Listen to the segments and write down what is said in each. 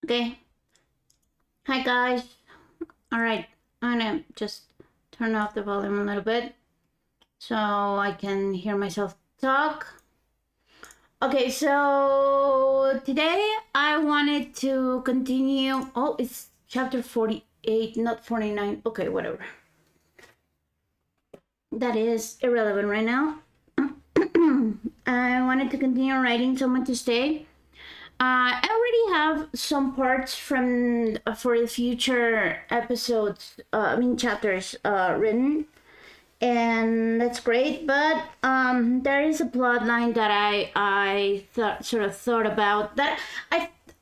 Okay. Hi guys. All right. I'm gonna just turn off the volume a little bit so I can hear myself talk. Okay, so today I wanted to continue. Oh, it's chapter 48, not 49. Okay, whatever. That is irrelevant right now. I wanted to continue writing Someone to Stay. I already have some parts from for the future episodes. Chapters written, and that's great. But there is a plot line that sort of thought about that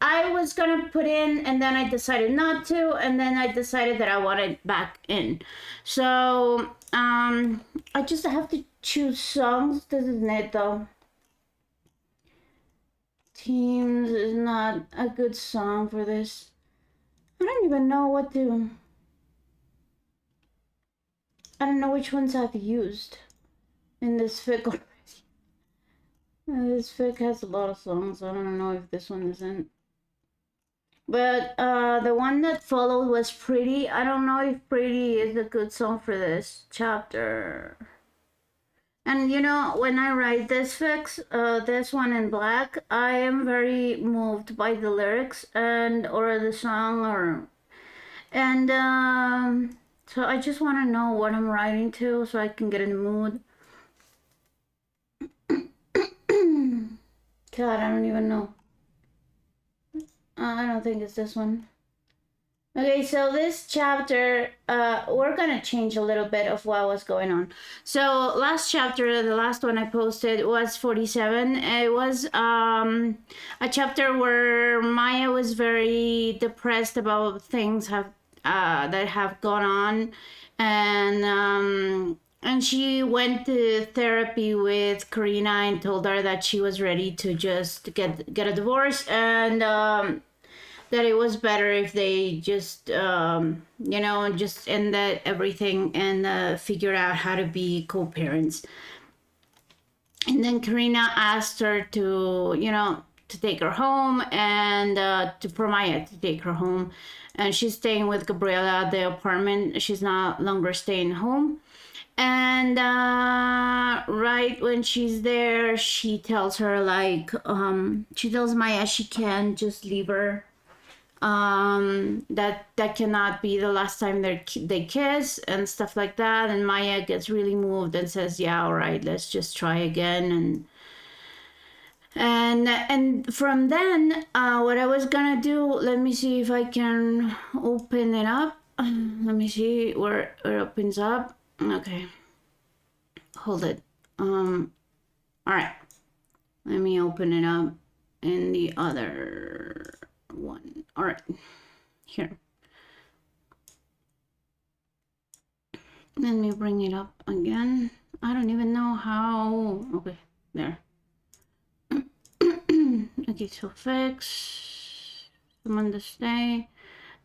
I was gonna put in, and then I decided not to, and then I decided that I wanted back in. So I just have to choose songs. This is it though. Teams is not a good song for this. I don't even know what to. I don't know which ones I've used in this fic already. This fic has a lot of songs. I don't know if this one isn't. But the one that followed was Pretty. I don't know if Pretty is a good song for this chapter. And you know, when I write this fics, this one in black, I am very moved by the lyrics and or the song and so I just want to know what I'm writing to so I can get in the mood. God, I don't even know. I don't think it's this one. Okay, so this chapter, we're gonna change a little bit of what was going on. So last chapter, the last one I posted was 47. It was a chapter where Maya was very depressed about things that have gone on, and she went to therapy with Karina and told her that she was ready to just get a divorce and that it was better if they just just ended everything and figure out how to be co-parents. And then Karina asked her to to take her home and for Maya to take her home, and she's staying with Gabriela at the apartment. She's not longer staying home. And right when she's there, she tells her she tells Maya she can't just leave her, that cannot be the last time they kiss and stuff like that. And Maya gets really moved and says, yeah, all right, let's just try again. And from then, what I was gonna do, let me see if I can open it up. Let me see where it opens up. Okay, hold it. All right, let me open it up in the other one. All right, here. Let me bring it up again. I don't even know how. Okay, there. Okay, so fix. Someone to stay.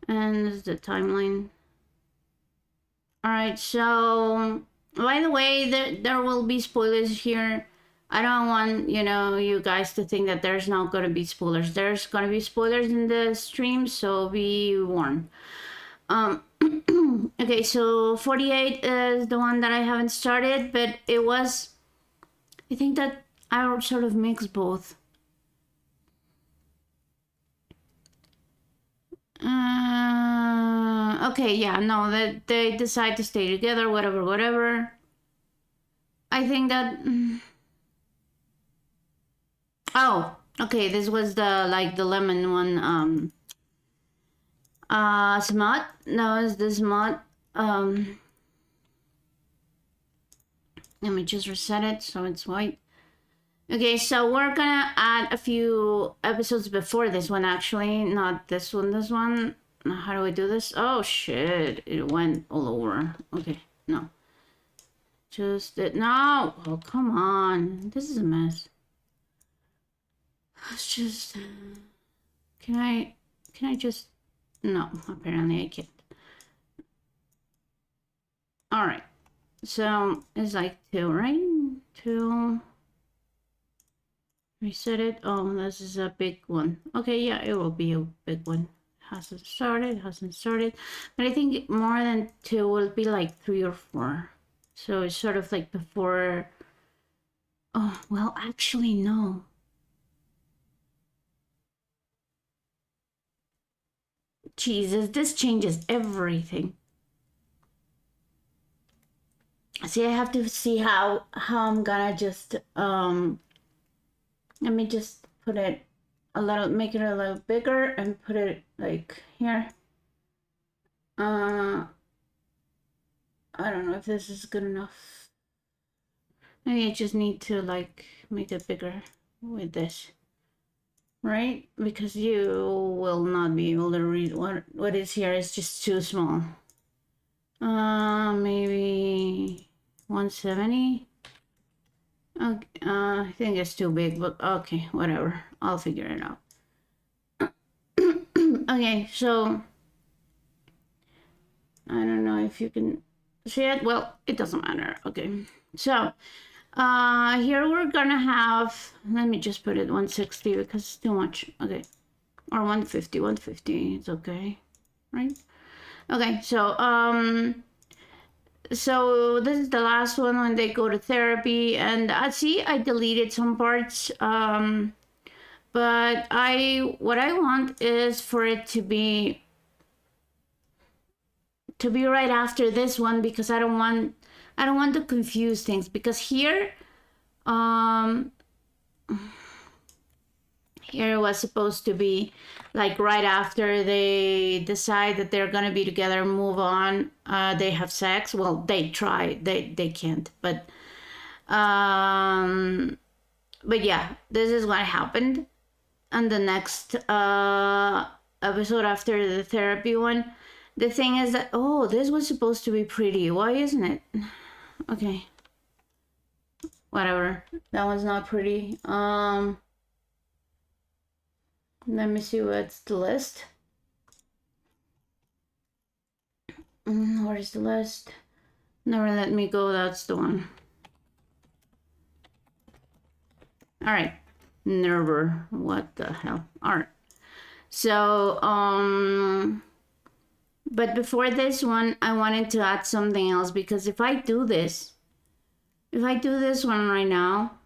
And this is the timeline. Alright, so by the way, there will be spoilers here. I don't want, you guys to think that there's not going to be spoilers. There's going to be spoilers in the stream, so be warned. Okay, so 48 is the one that I haven't started, but it was, I think that I sort of mix both. Okay, yeah, no, that they decide to stay together, whatever. I think that. Oh, okay, this was the lemon one. Smut. No, it's the smut. Let me just reset it so it's white. Okay, so we're gonna add a few episodes before this one, actually, not this one. This one. How do I do this? Oh shit! It went all over. Okay, no. Just it. No. Oh come on! This is a mess. Let's just. Can I just? No, apparently I can't. All right. So it's like 2, right? 2. Reset it. Oh, this is a big one. Okay, yeah, it will be a big one. Hasn't started. But I think more than 2 will be like 3 or 4. So it's sort of like before. Oh, well, actually, no. Jesus, this changes everything. See, I have to see how I'm gonna just let me just put it a little, make it a little bigger and put it like here. I don't know if this is good enough. Maybe I just need to like make it bigger with this, right? Because you will not be able to read what is here. It's just too small. Maybe 170. Okay, I think it's too big, but okay, whatever. I'll figure it out. Okay, so I don't know if you can see it. Well, it doesn't matter. Okay, so here we're gonna have, let me just put it 160 because it's too much. Okay, or 150. It's okay, right? Okay, so this is the last one when they go to therapy, and see, I deleted some parts, but what I want is for it to be right after this one, because I don't want to confuse things, because here here it was supposed to be like right after they decide that they're gonna be together, move on, they have sex. Well, they try, they can't, but yeah, this is what happened. And the next episode after the therapy one, the thing is that, oh, this was supposed to be pretty. Why isn't it? Okay, whatever, that one's not pretty. Let me see what's the list. Where's the list? Never Let Me Go, that's the one. All right, never, what the hell. All right, so but before this one, I wanted to add something else, because if I do this one right now,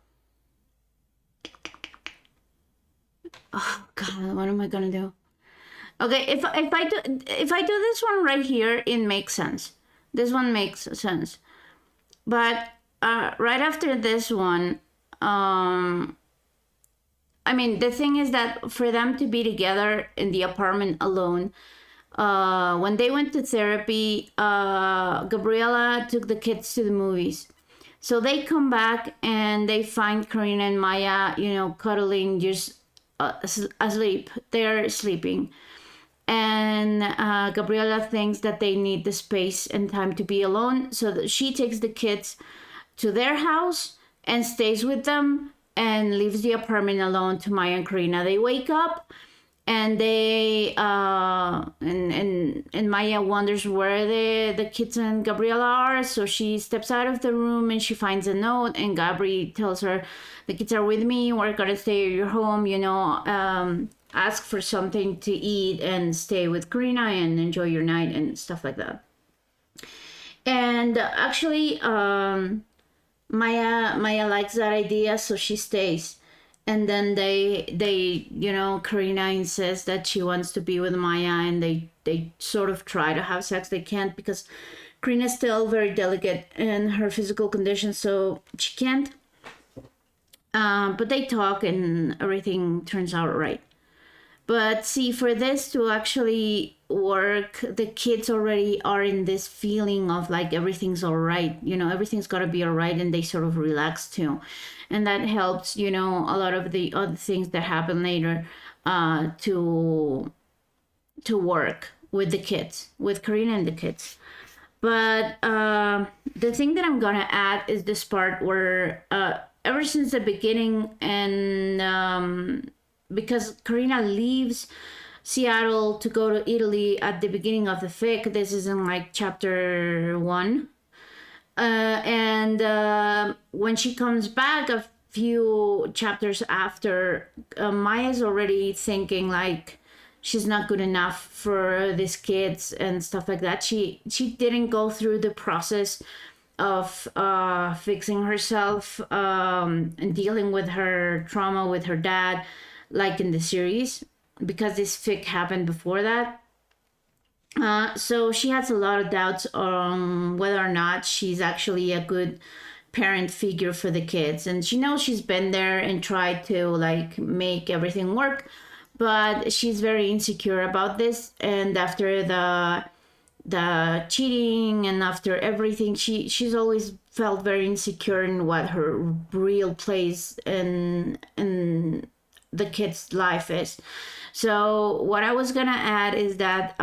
oh god, what am I gonna do? Okay, if I do this one right here, it makes sense. This one makes sense, but right after this one, I mean, the thing is that for them to be together in the apartment alone, when they went to therapy, Gabriela took the kids to the movies. So they come back and they find Karina and Maya, cuddling, just asleep. They're sleeping. And Gabriela thinks that they need the space and time to be alone. So that she takes the kids to their house and stays with them and leaves the apartment alone to Maya and Karina. They wake up and they and Maya wonders where the kids and Gabriela are. So she steps out of the room and she finds a note, and Gabri tells her, the kids are with me, we're gonna stay at your home, ask for something to eat and stay with Karina and enjoy your night and stuff like that. And actually, Maya likes that idea, so she stays. And then they Karina insists that she wants to be with Maya, and they sort of try to have sex. They can't, because Karina's still very delicate in her physical condition, so she can't. But they talk and everything turns out right. But see, for this to actually work, the kids already are in this feeling of like everything's all right, everything's got to be all right, and they sort of relax too. And that helps, a lot of the other things that happen later to work with the kids, with Karina and the kids. But the thing that I'm gonna add is this part where ever since the beginning, and because Karina leaves Seattle to go to Italy at the beginning of the fic, this is in like chapter 1. And when she comes back a few chapters after, Maya's already thinking like she's not good enough for these kids and stuff like that. She didn't go through the process of fixing herself, and dealing with her trauma with her dad, like in the series, because this fic happened before that. So she has a lot of doubts on whether or not she's actually a good parent figure for the kids. And she knows she's been there and tried to like make everything work, but she's very insecure about this. And after the cheating and after everything, she's always felt very insecure in what her real place in the kid's life is. So what I was gonna add is that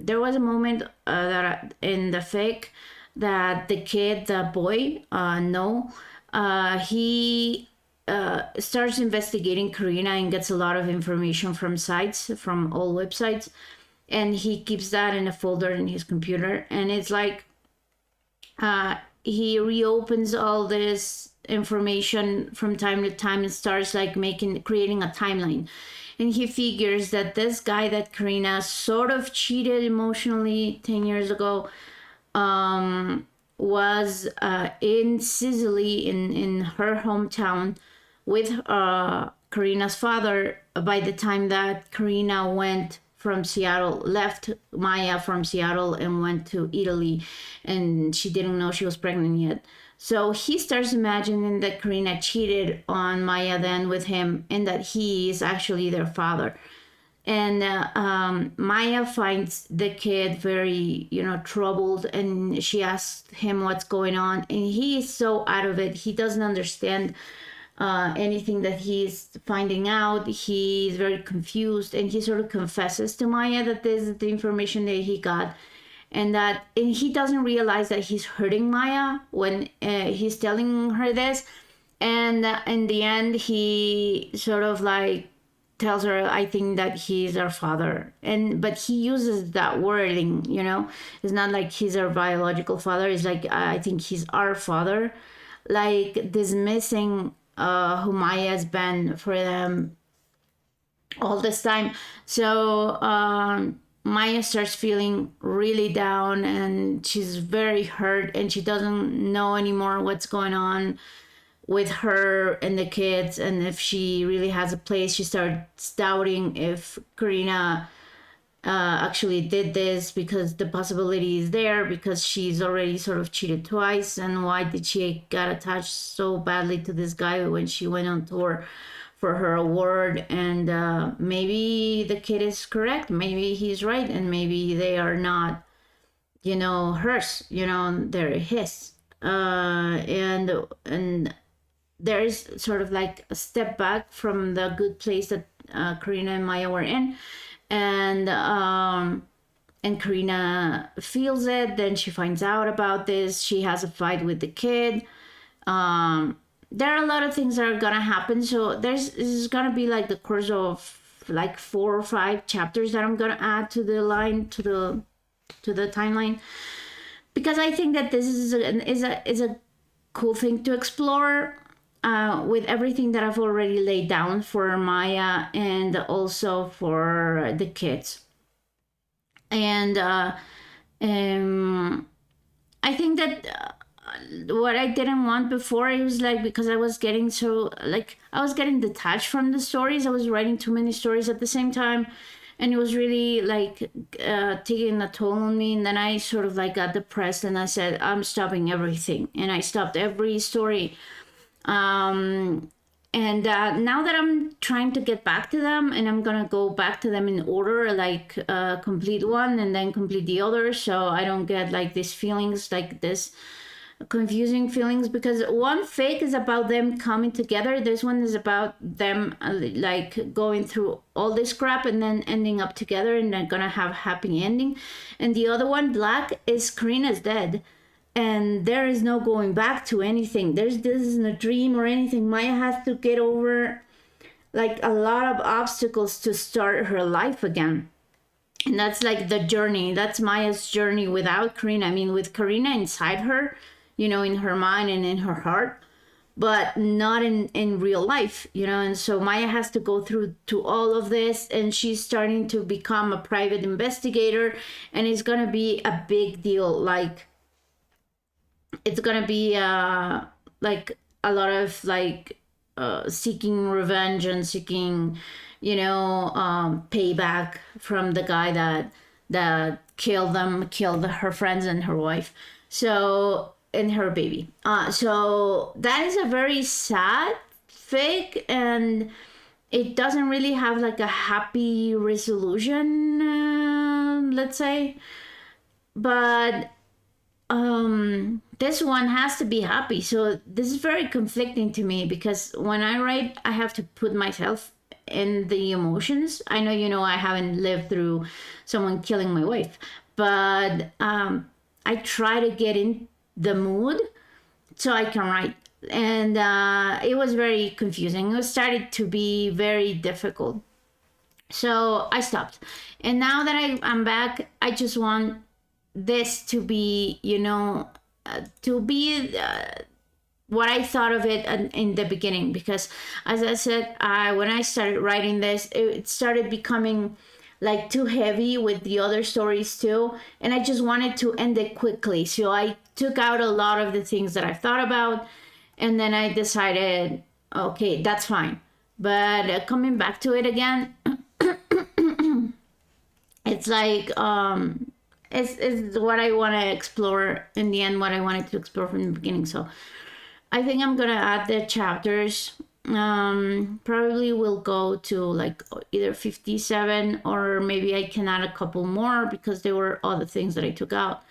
there was a moment that in the fic that the kid, the boy, no, he starts investigating Karina and gets a lot of information from sites, from all websites, and he keeps that in a folder in his computer. And it's like he reopens all this information from time to time and starts like creating a timeline. And he figures that this guy that Karina sort of cheated emotionally 10 years ago was in Sicily, in her hometown, with Karina's father by the time that Karina left Maya from Seattle and went to Italy, and she didn't know she was pregnant yet. So he starts imagining that Karina cheated on Maya then with him, and that he is actually their father. And Maya finds the kid very, troubled, and she asks him what's going on, and he is so out of it. He doesn't understand anything that he's finding out. He's very confused, and he sort of confesses to Maya that this is the information that he got, and he doesn't realize that he's hurting Maya when he's telling her this. And in the end, he sort of like tells her, I think that he's our father. But he uses that wording, it's not like he's our biological father. It's like, I think he's our father, like dismissing who Maya has been for them all this time. So Maya starts feeling really down, and she's very hurt, and she doesn't know anymore what's going on with her and the kids, and if she really has a place. She starts doubting if Karina actually did this, because the possibility is there, because she's already sort of cheated twice, and why did she get attached so badly to this guy when she went on tour for her award? And maybe the kid is correct, maybe he's right, and maybe they are not hers, they're his. And there's sort of like a step back from the good place that Karina and Maya were in, and Karina feels it. Then she finds out about this. She has a fight with the kid. There are a lot of things that are gonna happen. So this is gonna be like the course of like 4 or 5 chapters that I'm gonna add to the line, to the timeline, because I think that this is a cool thing to explore. With everything that I've already laid down for Maya and also for the kids. And I think that what I didn't want before, it was like, because I was getting detached from the stories. I was writing too many stories at the same time, and it was really like taking a toll on me. And then I sort of like got depressed, and I said, I'm stopping everything, and I stopped every story. And now that I'm trying to get back to them, and I'm gonna go back to them in order, like complete one and then complete the other, so I don't get like these feelings, like this confusing feelings, because one fake is about them coming together. This one is about them like going through all this crap and then ending up together, and they're gonna have happy ending. And the other one, Black, is Karina's dead, and there is no going back to anything. This isn't a dream or anything. Maya has to get over like a lot of obstacles to start her life again. And that's like the journey. That's Maya's journey without Karina. I mean, with Karina inside her, in her mind and in her heart. but not in real life, and so Maya has to go through to all of this, and she's starting to become a private investigator, and it's gonna be a big deal. Like, it's gonna be like a lot of like seeking revenge and seeking, payback from the guy that killed her friends and her wife, so, and her baby. So that is a very sad fic, and it doesn't really have like a happy resolution, let's say. But this one has to be happy, so this is very conflicting to me, because when I write, I have to put myself in the emotions. I know, I haven't lived through someone killing my wife, but I try to get in the mood so I can write. And it was very confusing. It started to be very difficult, so I stopped. And now that I'm back, I just want this to be, what I thought of it in the beginning. Because, as I said, when I started writing this, it started becoming like too heavy with the other stories too, and I just wanted to end it quickly. So I took out a lot of the things that I thought about, and then I decided, okay, that's fine. But coming back to it again, it's like it's what I want to explore in the end, what I wanted to explore from the beginning. So I think I'm gonna add the chapters. Probably will go to like either 57, or maybe I can add a couple more because there were other things that I took out.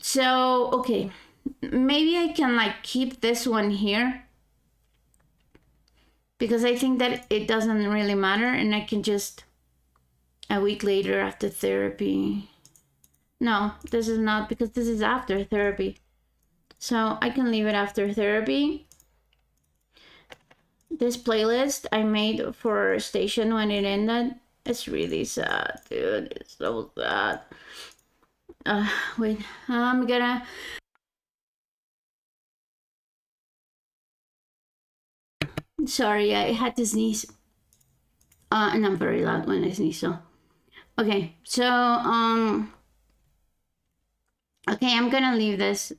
So okay, maybe I can like keep this one here, because I think that it doesn't really matter, and I can just a week later after therapy. No, this is not, because this is after therapy. So I can leave it after therapy. This playlist I made for Station when it ended. It's really sad, dude. It's so sad. Wait, I'm gonna. Sorry, I had to sneeze. And I'm very loud when I sneeze, so. Okay, so, okay, I'm gonna leave this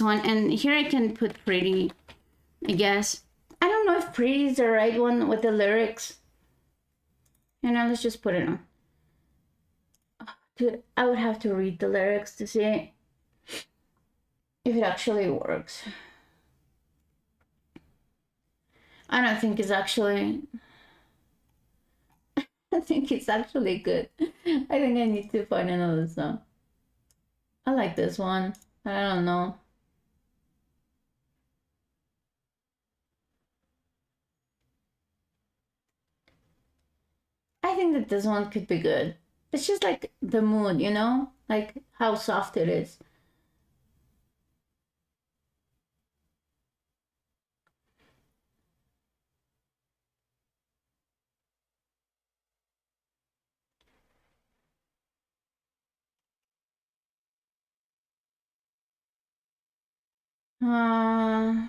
one, and here I can put pretty, I guess. I don't know if pretty is the right one with the lyrics. Let's just put it on. Dude, I would have to read the lyrics to see if it actually works. I don't think it's actually. I think it's actually good. I think I need to find another song. I like this one. I don't know. I think that this one could be good. It's just like the mood, like how soft it is. Uh,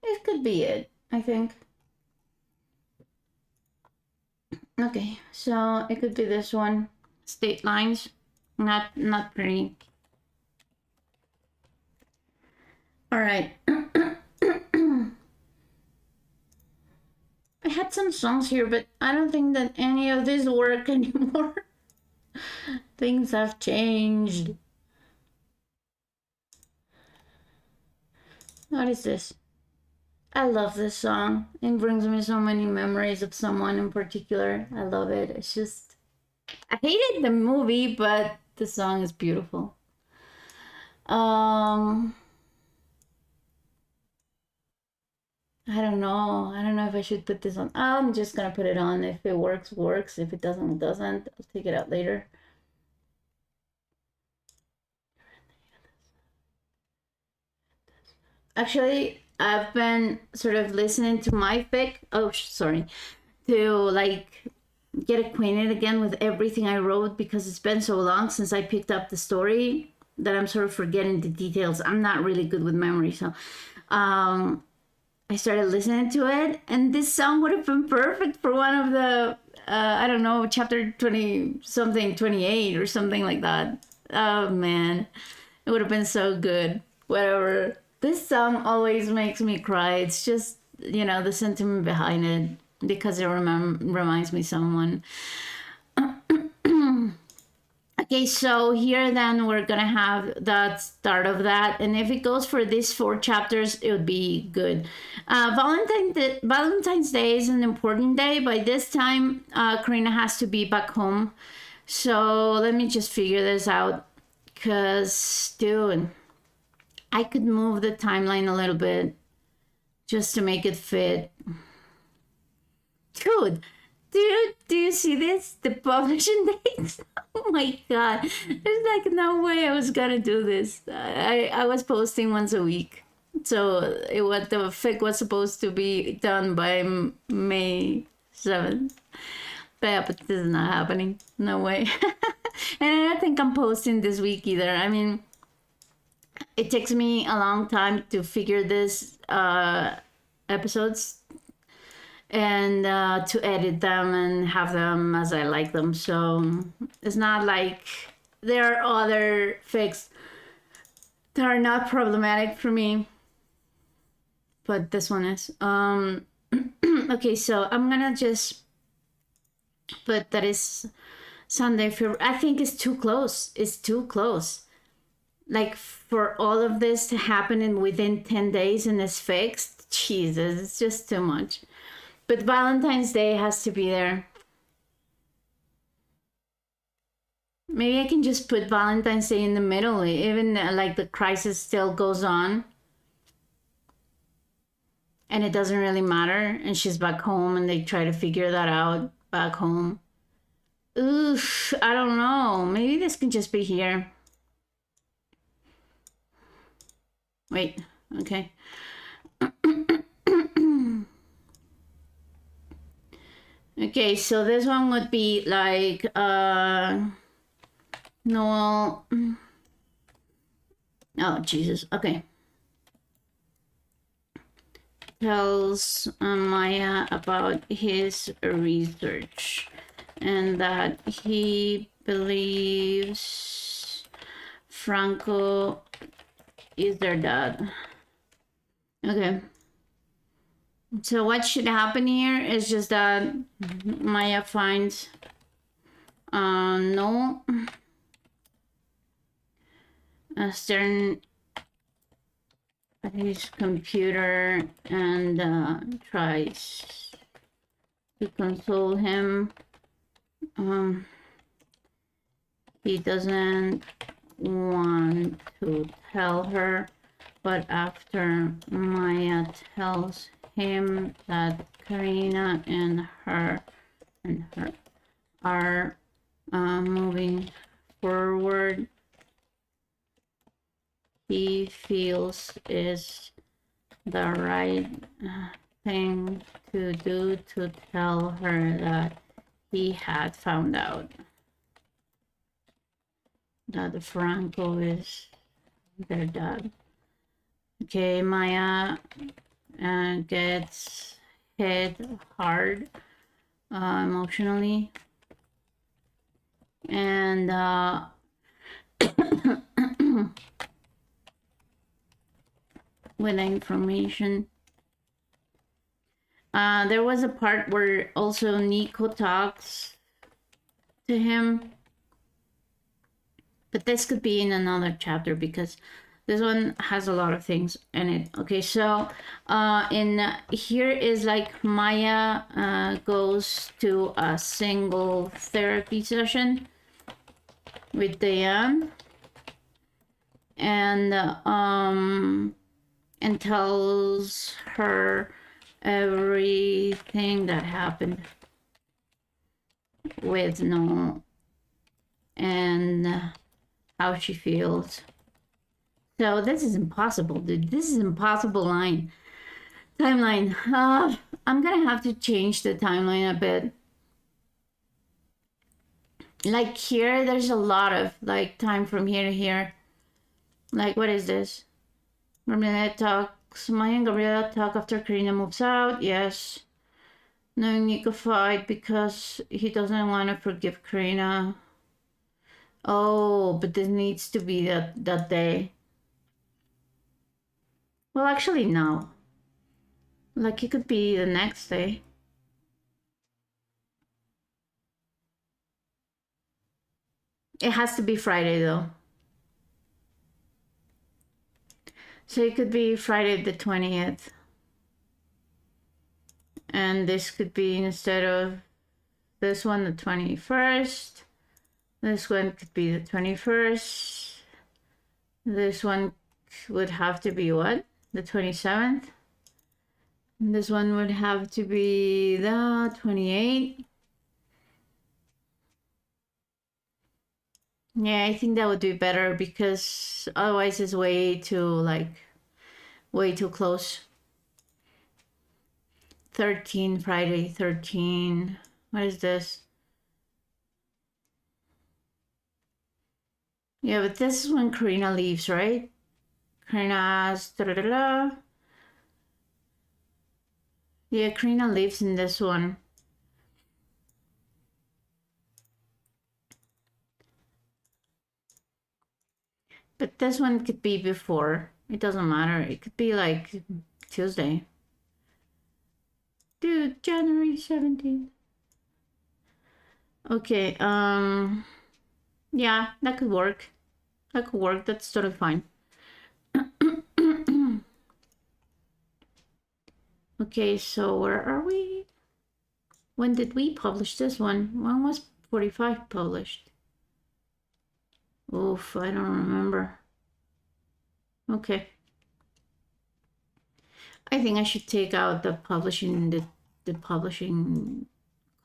it could be it, I think. Okay, so it could be this one. State lines. Not pretty. All right. I had some songs here, but I don't think that any of these work anymore. Things have changed. What is this? I love this song. It brings me so many memories of someone in particular. I love it. It's just, I hated the movie, but the song is beautiful. I don't know. I don't know if I should put this on. I'm just gonna put it on. If it works, works. If it doesn't, it doesn't. I'll take it out later. Actually, I've been sort of listening to my fic. Oh, sorry. To like get acquainted again with everything I wrote, because it's been so long since I picked up the story that I'm sort of forgetting the details. I'm not really good with memory, so I started listening to it, and this song would have been perfect for one of the I don't know, chapter 20 something, 28 or something like that. Oh man, it would have been so good. Whatever. This song always makes me cry. It's just, the sentiment behind it, because it reminds me of someone. Okay, so here then we're gonna have that start of that, and if it goes for these 4 chapters, it would be good. Valentine's Day is an important day. By this time, Karina has to be back home. So let me just figure this out, because, dude, I could move the timeline a little bit just to make it fit. Dude, do you see this? The publishing dates? Oh my god. There's like no way I was gonna do this. I was posting once a week. So the fic was supposed to be done by May 7th. But this is not happening. No way. And I don't think I'm posting this week either. I mean, it takes me a long time to figure this episodes and to edit them and have them as I like them. So it's not like there are other fics that are not problematic for me, but this one is. Okay, so I'm gonna just put that is Sunday, February. I think it's too close. It's too close. Like, for all of this to happen in within 10 days and it's fixed, Jesus, it's just too much. But Valentine's Day has to be there. Maybe I can just put Valentine's Day in the middle, even like the crisis still goes on. And it doesn't really matter. And she's back home and they try to figure that out back home. Oof, I don't know. Maybe this can just be here. Wait, okay. Okay, so this one would be like Noel. Oh, Jesus. Okay. Tells Maya about his research and that he believes Franco is their dad. Okay. So what should happen here is just that Maya finds Noel staring at his computer and tries to console him. He doesn't want to tell her, but after Maya tells him that Karina and her are moving forward, he feels is the right thing to do to tell her that he had found out that Franco is their dad. Okay, Maya gets hit hard emotionally, and with information. There was a part where also Nico talks to him, but this could be in another chapter because this one has a lot of things in it. Okay, so in here is like Maya goes to a single therapy session with Diane, and tells her everything that happened with Noel and how she feels. So this is impossible, dude. This is impossible timeline. I'm gonna have to change the timeline a bit Like here, there's a lot of like time from here to here. Like, what is this? Marina talks. Maya and Gabriela talk after Karina moves out. Yes. No, Nico fight because he doesn't want to forgive Karina. Oh, but this needs to be that day. Well, actually, no. Like, it could be the next day. It has to be Friday, though. So it could be Friday the 20th. And this could be instead of this one, the 21st. This one could be the 21st. This one would have to be what? The 27th. And this one would have to be the 28th. Yeah, I think that would be better because otherwise it's way too close. 13, Friday, 13. What is this? Yeah, but this is when Karina leaves, right? Karina's da-da-da-da. Yeah, Karina lives in this one. But this one could be before. It doesn't matter. It could be like Tuesday. Dude, January 17th. Okay, yeah, that could work. That could work. That's totally fine. Okay, so where are we? When did we publish this one? When was 45 published? Oof, I don't remember. Okay. I think I should take out the publishing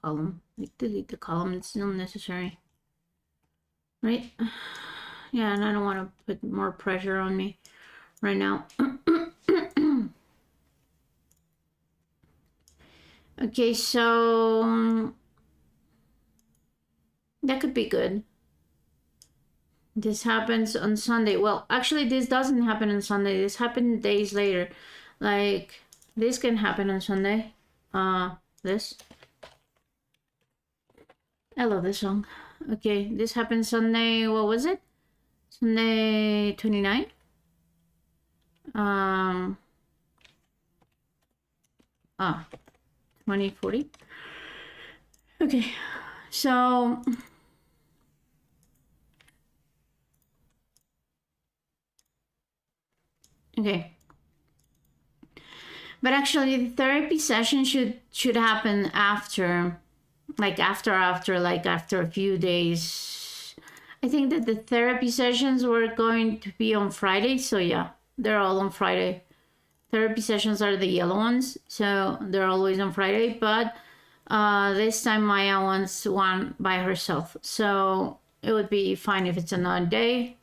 column. Like delete the column, it's not necessary. Right? Yeah, and I don't want to put more pressure on me right now. Okay, so that could be good. This happens on Sunday. Well, actually, this doesn't happen on Sunday. This happened days later. Like, this can happen on Sunday. This. I love this song. Okay, this happened Sunday. What was it? Sunday 29. Um. 2040. Okay, so okay. But actually, the therapy session should happen after, like after a few days. I think that the therapy sessions were going to be on Friday, so yeah, they're all on Friday. Therapy sessions are the yellow ones, so they're always on Friday. But this time Maya wants one by herself, so it would be fine if it's another day.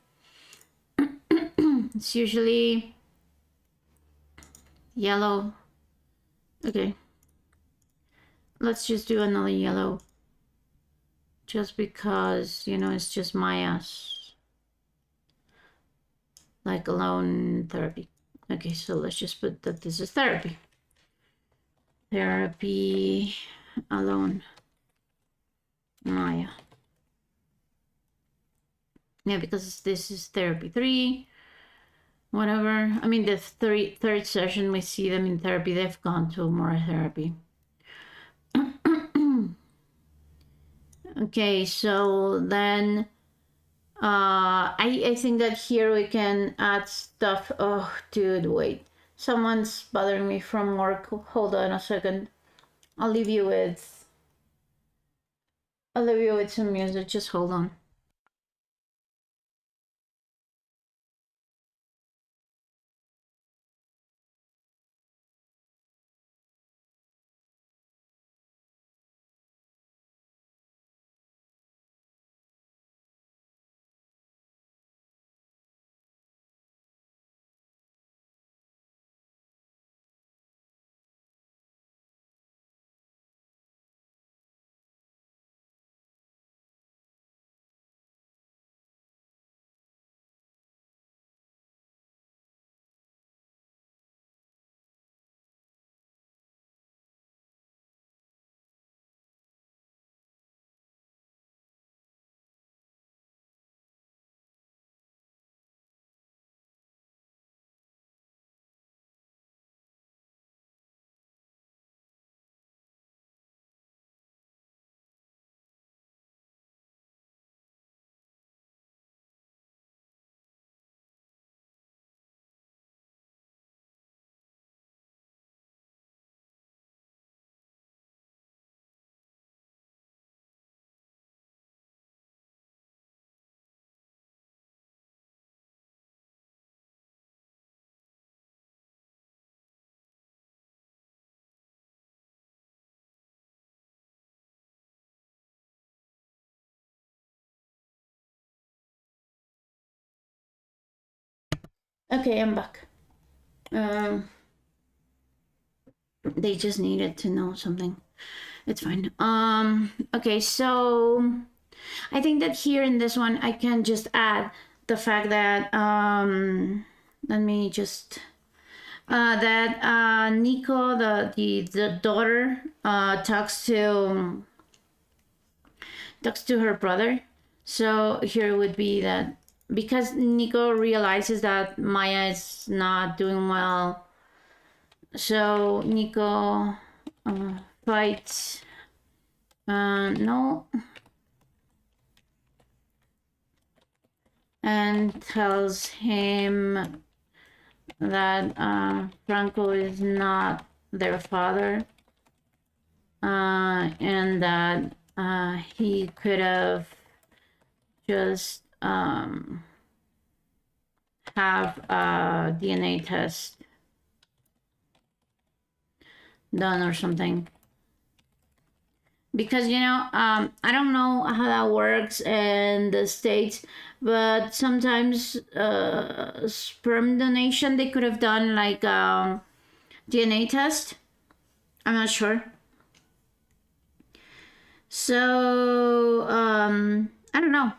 It's usually yellow. Okay, let's just do another yellow. Just because, it's just Maya's like alone therapy. Okay, so let's just put that this is therapy. Therapy alone. Maya. Yeah, because this is therapy 3. Whatever. I mean, the third session, we see them in therapy. They've gone to more therapy. Okay, so then I think that here we can add stuff. Oh, dude, wait. Someone's bothering me from work. Hold on a second. I'll leave you with some music. Just hold on. Okay, I'm back. Um, they just needed to know something. It's fine. Okay, so I think that here in this one, I can just add the fact that let me just that Nico, the daughter, talks to her brother. So here would be that because Nico realizes that Maya is not doing well, so Nico fights. No, and tells him that Franco is not their father, and that he could have just have a DNA test done or something. Because I don't know how that works in the States, but sometimes sperm donation they could have done like DNA test. I'm not sure. So I don't know.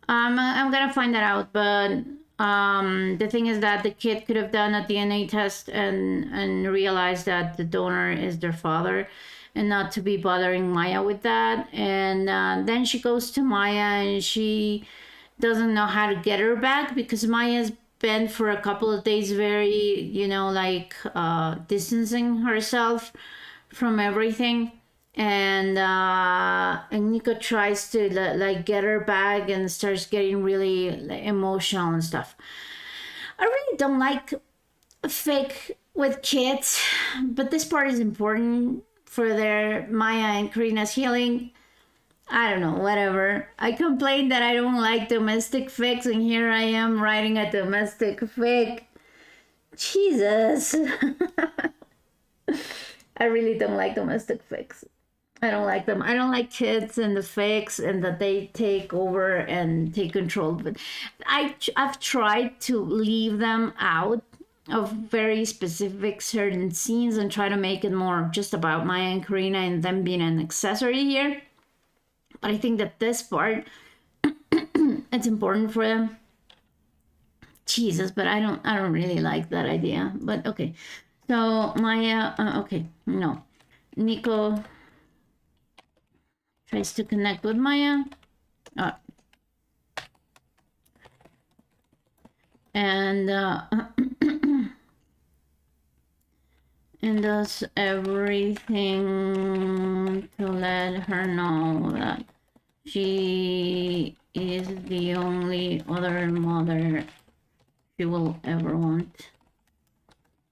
I'm gonna find that out, but the thing is that the kid could have done a DNA test and realized that the donor is their father, and not to be bothering Maya with that. And then she goes to Maya and she doesn't know how to get her back because Maya's been for a couple of days very, like distancing herself from everything. And Nico tries to like get her back and starts getting really like, emotional and stuff. I really don't like fake with kids, but this part is important for their Maya and Karina's healing. I don't know, whatever. I complained that I don't like domestic fics, and here I am writing a domestic fic. Jesus. I really don't like domestic fics. I don't like them. I don't like kids and the fics and that they take over and take control. But I've tried to leave them out of very specific certain scenes and try to make it more just about Maya and Karina and them being an accessory here. But I think that this part it's important for them. Jesus, but I don't really like that idea. But okay. So Maya okay, no. Nico tries to connect with Maya. And and does everything to let her know that she is the only other mother she will ever want.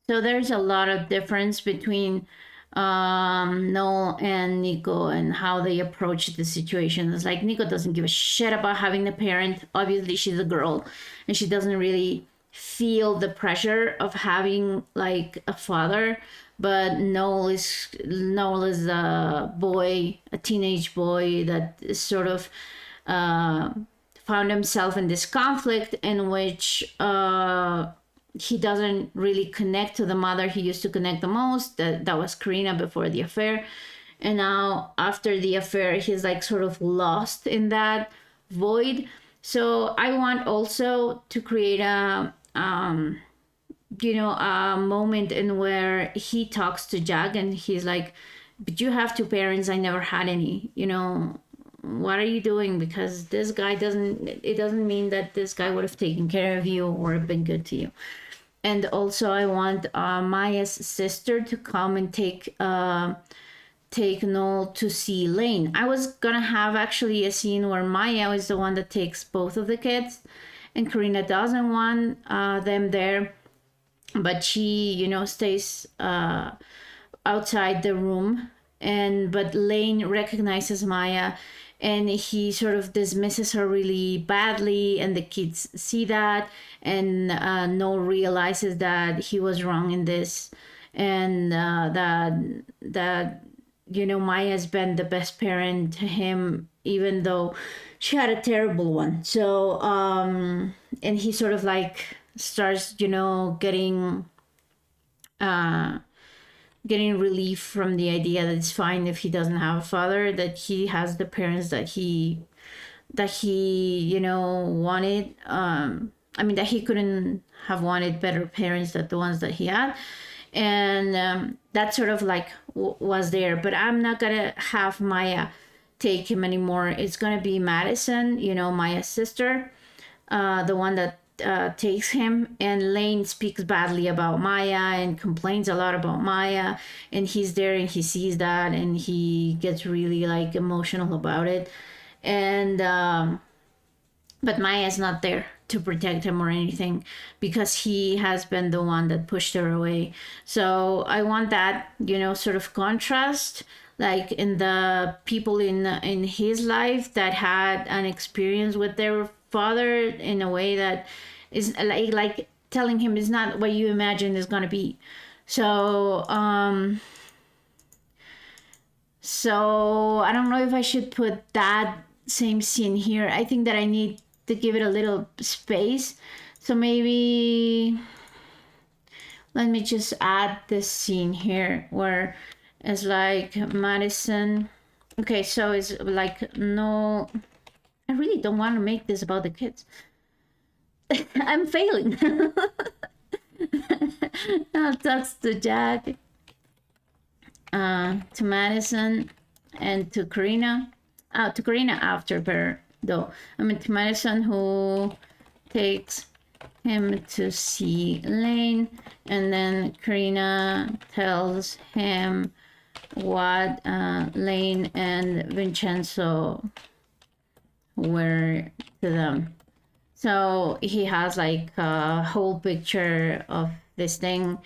So there's a lot of difference between Noel and Nico and how they approach the situation. It's like Nico doesn't give a shit about having a parent. Obviously, she's a girl and she doesn't really feel the pressure of having like a father. But Noel is a boy, a teenage boy that is sort of found himself in this conflict in which he doesn't really connect to the mother he used to connect the most. That was Karina before the affair. And now after the affair, he's like sort of lost in that void. So I want also to create a moment in where he talks to Jack and he's like, but you have two parents, I never had any, what are you doing? Because this guy doesn't mean that this guy would have taken care of you or been good to you. And also I want Maya's sister to come and take Noel to see Lane. I was gonna have actually a scene where Maya is the one that takes both of the kids and Karina doesn't want them there, but she stays outside the room. But Lane recognizes Maya and he sort of dismisses her really badly, and the kids see that, and Noel realizes that he was wrong in this, and that Maya's been the best parent to him even though she had a terrible one. So and he sort of like starts, uh, getting relief from the idea that it's fine if he doesn't have a father, that he has the parents that he wanted. I mean, that he couldn't have wanted better parents than the ones that he had. And that sort of like was there. But I'm not gonna have Maya take him anymore. It's gonna be Madison, Maya's sister, the one that takes him. And Lane speaks badly about Maya and complains a lot about Maya, and he's there and he sees that and he gets really like emotional about it. And but Maya's not there to protect him or anything, because he has been the one that pushed her away. So I want that, sort of contrast, like in the people in his life that had an experience with their father in a way that is like telling him it's not what you imagine is going to be. So I don't know if I should put that same scene here. I think that I need to give it a little space. So maybe let me just add this scene here where it's like Madison. Okay, so it's like, no, I really don't want to make this about the kids. I'm failing. Talks to Jack, to Madison, and to Karina. To Karina after her, though. I mean, to Madison, who takes him to see Lane, and then Karina tells him what Lane and Vincenzo were to them. So he has like a whole picture of this thing.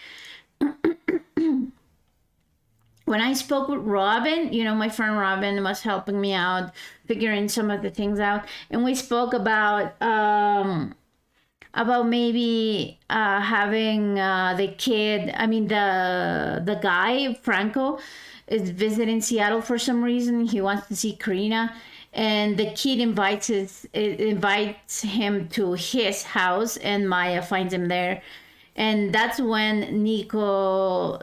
When I spoke with Robin, my friend Robin was helping me out, figuring some of the things out, and we spoke about maybe having the kid. I mean, the guy Franco is visiting Seattle for some reason. He wants to see Karina, and the kid invites him to his house, and Maya finds him there. And that's when Nico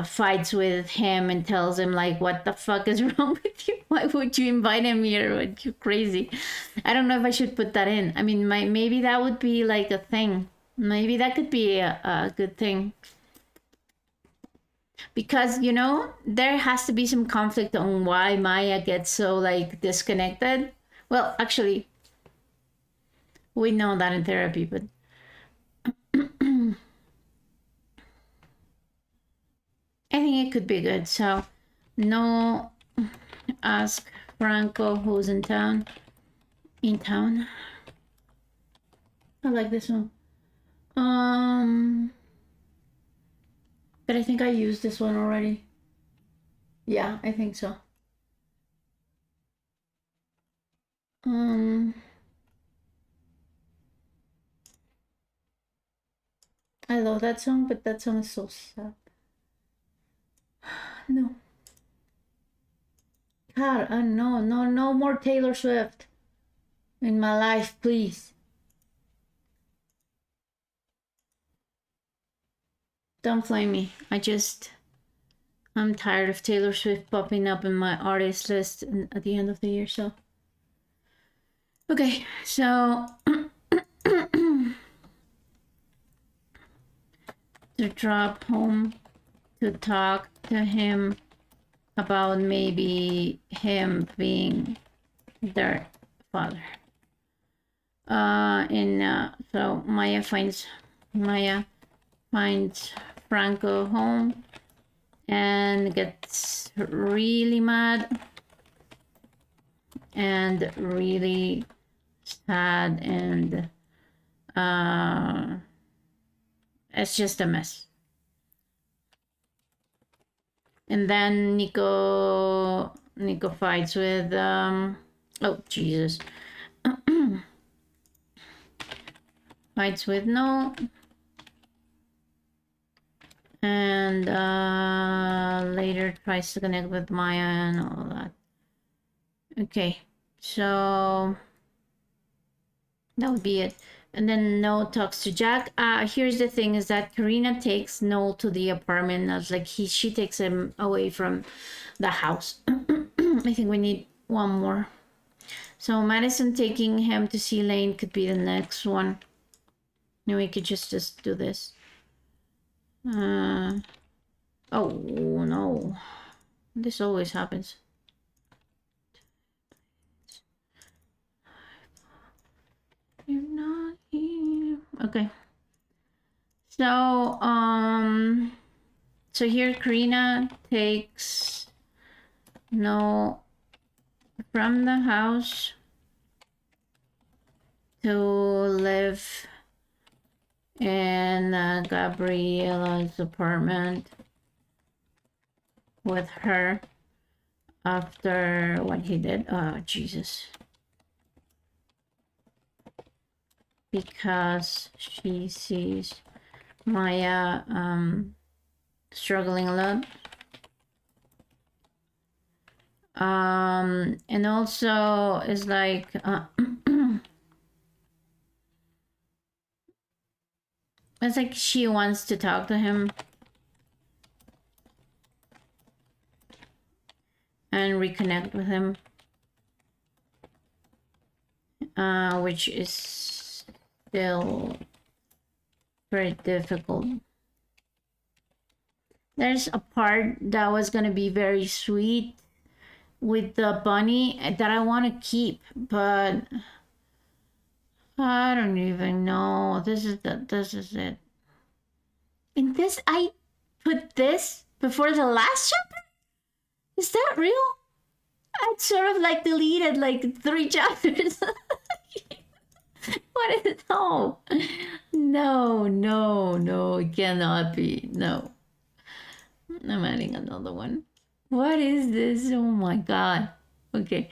fights with him and tells him, like, what the fuck is wrong with you? Why would you invite him here? Are you crazy? I don't know if I should put that in. I mean, maybe that would be like a thing. Maybe that could be a good thing. Because, there has to be some conflict on why Maya gets so, like, disconnected. Well, actually, we know that in therapy, but... I think it could be good. So, no, ask Franco who's in town. I like this one. But I think I used this one already. Yeah, I think so. I love that song, but that song is so sad. No. God, no more Taylor Swift in my life, please. Don't blame me. I'm tired of Taylor Swift popping up in my artist list at the end of the year, so. Okay, so to drop home to talk to him about maybe him being their father. So Maya finds Franco home and gets really mad and really sad, and it's just a mess. And then Nico fights with oh Jesus. Fights with No. And later tries to connect with Maya and all that. Okay, so that would be it. And then Noel talks to Jack. Here's the thing: is that Karina takes Noel to the apartment. As like she takes him away from the house. I think we need one more. So Madison taking him to see Lane could be the next one. Then we could just do this. Oh no, this always happens. You're not here. Okay. So so here Karina takes Noel from the house to live in Gabriella's apartment with her after what he did. Oh, Jesus. Because she sees Maya struggling a lot. And also is like it's like she wants to talk to him and reconnect with him, which is still very difficult. There's a part that was gonna be very sweet with the bunny that I want to keep, but I don't even know. This is it. And this, I put this before the last chapter? Is that real? I sort of like deleted like 3 chapters. What is it? No. No, it cannot be. No. I'm adding another one. What is this? Oh my god. Okay.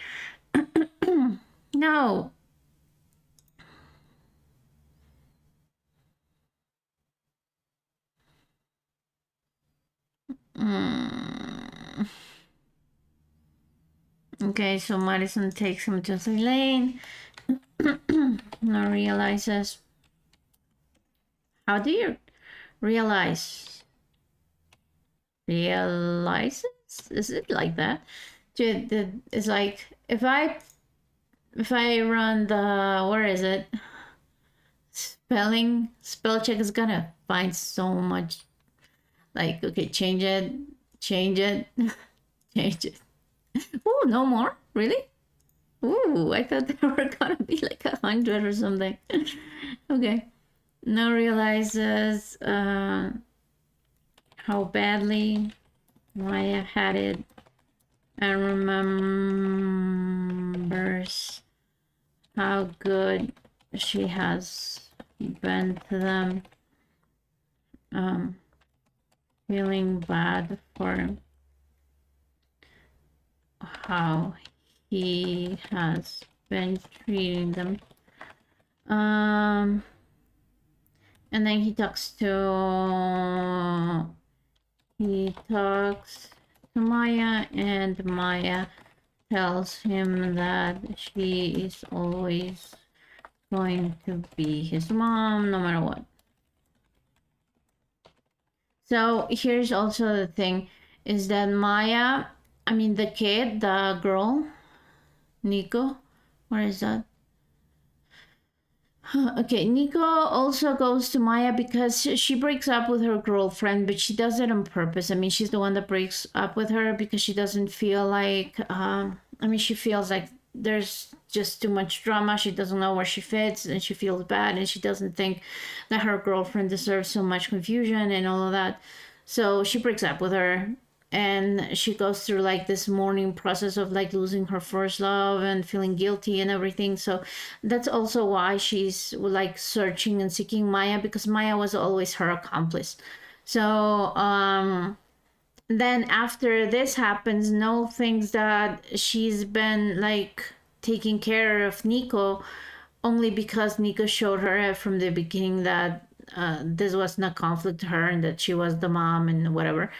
No. Okay, so Madison takes him to the lane. Now realizes. How do you realize? Realizes? Is it like that? It's like if I run the, where is it? Spell check is gonna find so much. Like, okay, change it, change it. Oh, no more? Really? Ooh, I thought there were gonna be like 100 or something. Okay. Now realizes how badly Maya had it and remembers how good she has been to them. Feeling bad for how he has been treating them. And then he talks to Maya, and Maya tells him that she is always going to be his mom no matter what. So here's also the thing, is that Maya, I mean the kid, the girl, Nico, where is that? Okay, Nico also goes to Maya because she breaks up with her girlfriend, but she does it on purpose. I mean, she's the one that breaks up with her because she doesn't feel like, she feels like there's just too much drama. She doesn't know where she fits and she feels bad and she doesn't think that her girlfriend deserves so much confusion and all of that. So she breaks up with her and she goes through like this mourning process of like losing her first love and feeling guilty and everything. So that's also why she's like searching and seeking Maya, because Maya was always her accomplice. So then after this happens, Noel thinks that she's been like taking care of Nico only because Nico showed her from the beginning that this was not conflict to her and that she was the mom and whatever.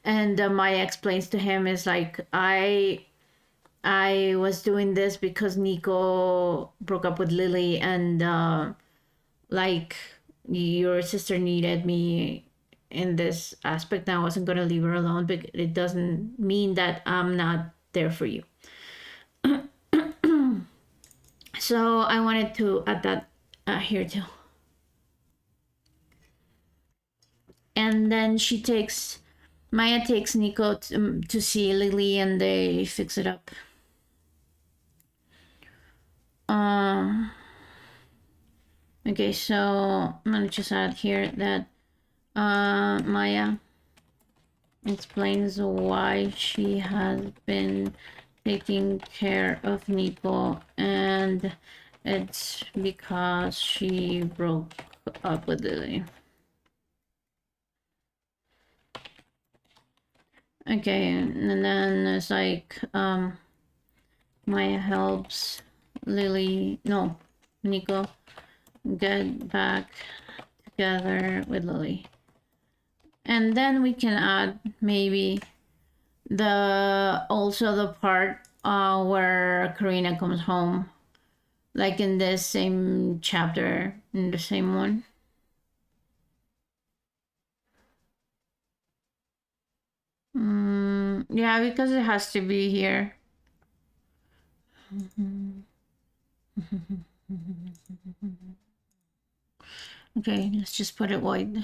And Maya explains to him is like, I was doing this because Nico broke up with Lily and like your sister needed me in this aspect, and I wasn't gonna leave her alone, but it doesn't mean that I'm not there for you. So I wanted to add that here too. And then Maya takes Nico to see Lily, and they fix it up. Okay, so I'm gonna just add here that Maya explains why she has been taking care of Nico, and it's because she broke up with Lily. Okay, and then it's like Maya helps Nico get back together with Lily. And then we can add maybe the part where Karina comes home, like in this same chapter, in the same one. Yeah, because it has to be here. Okay, let's just put it white.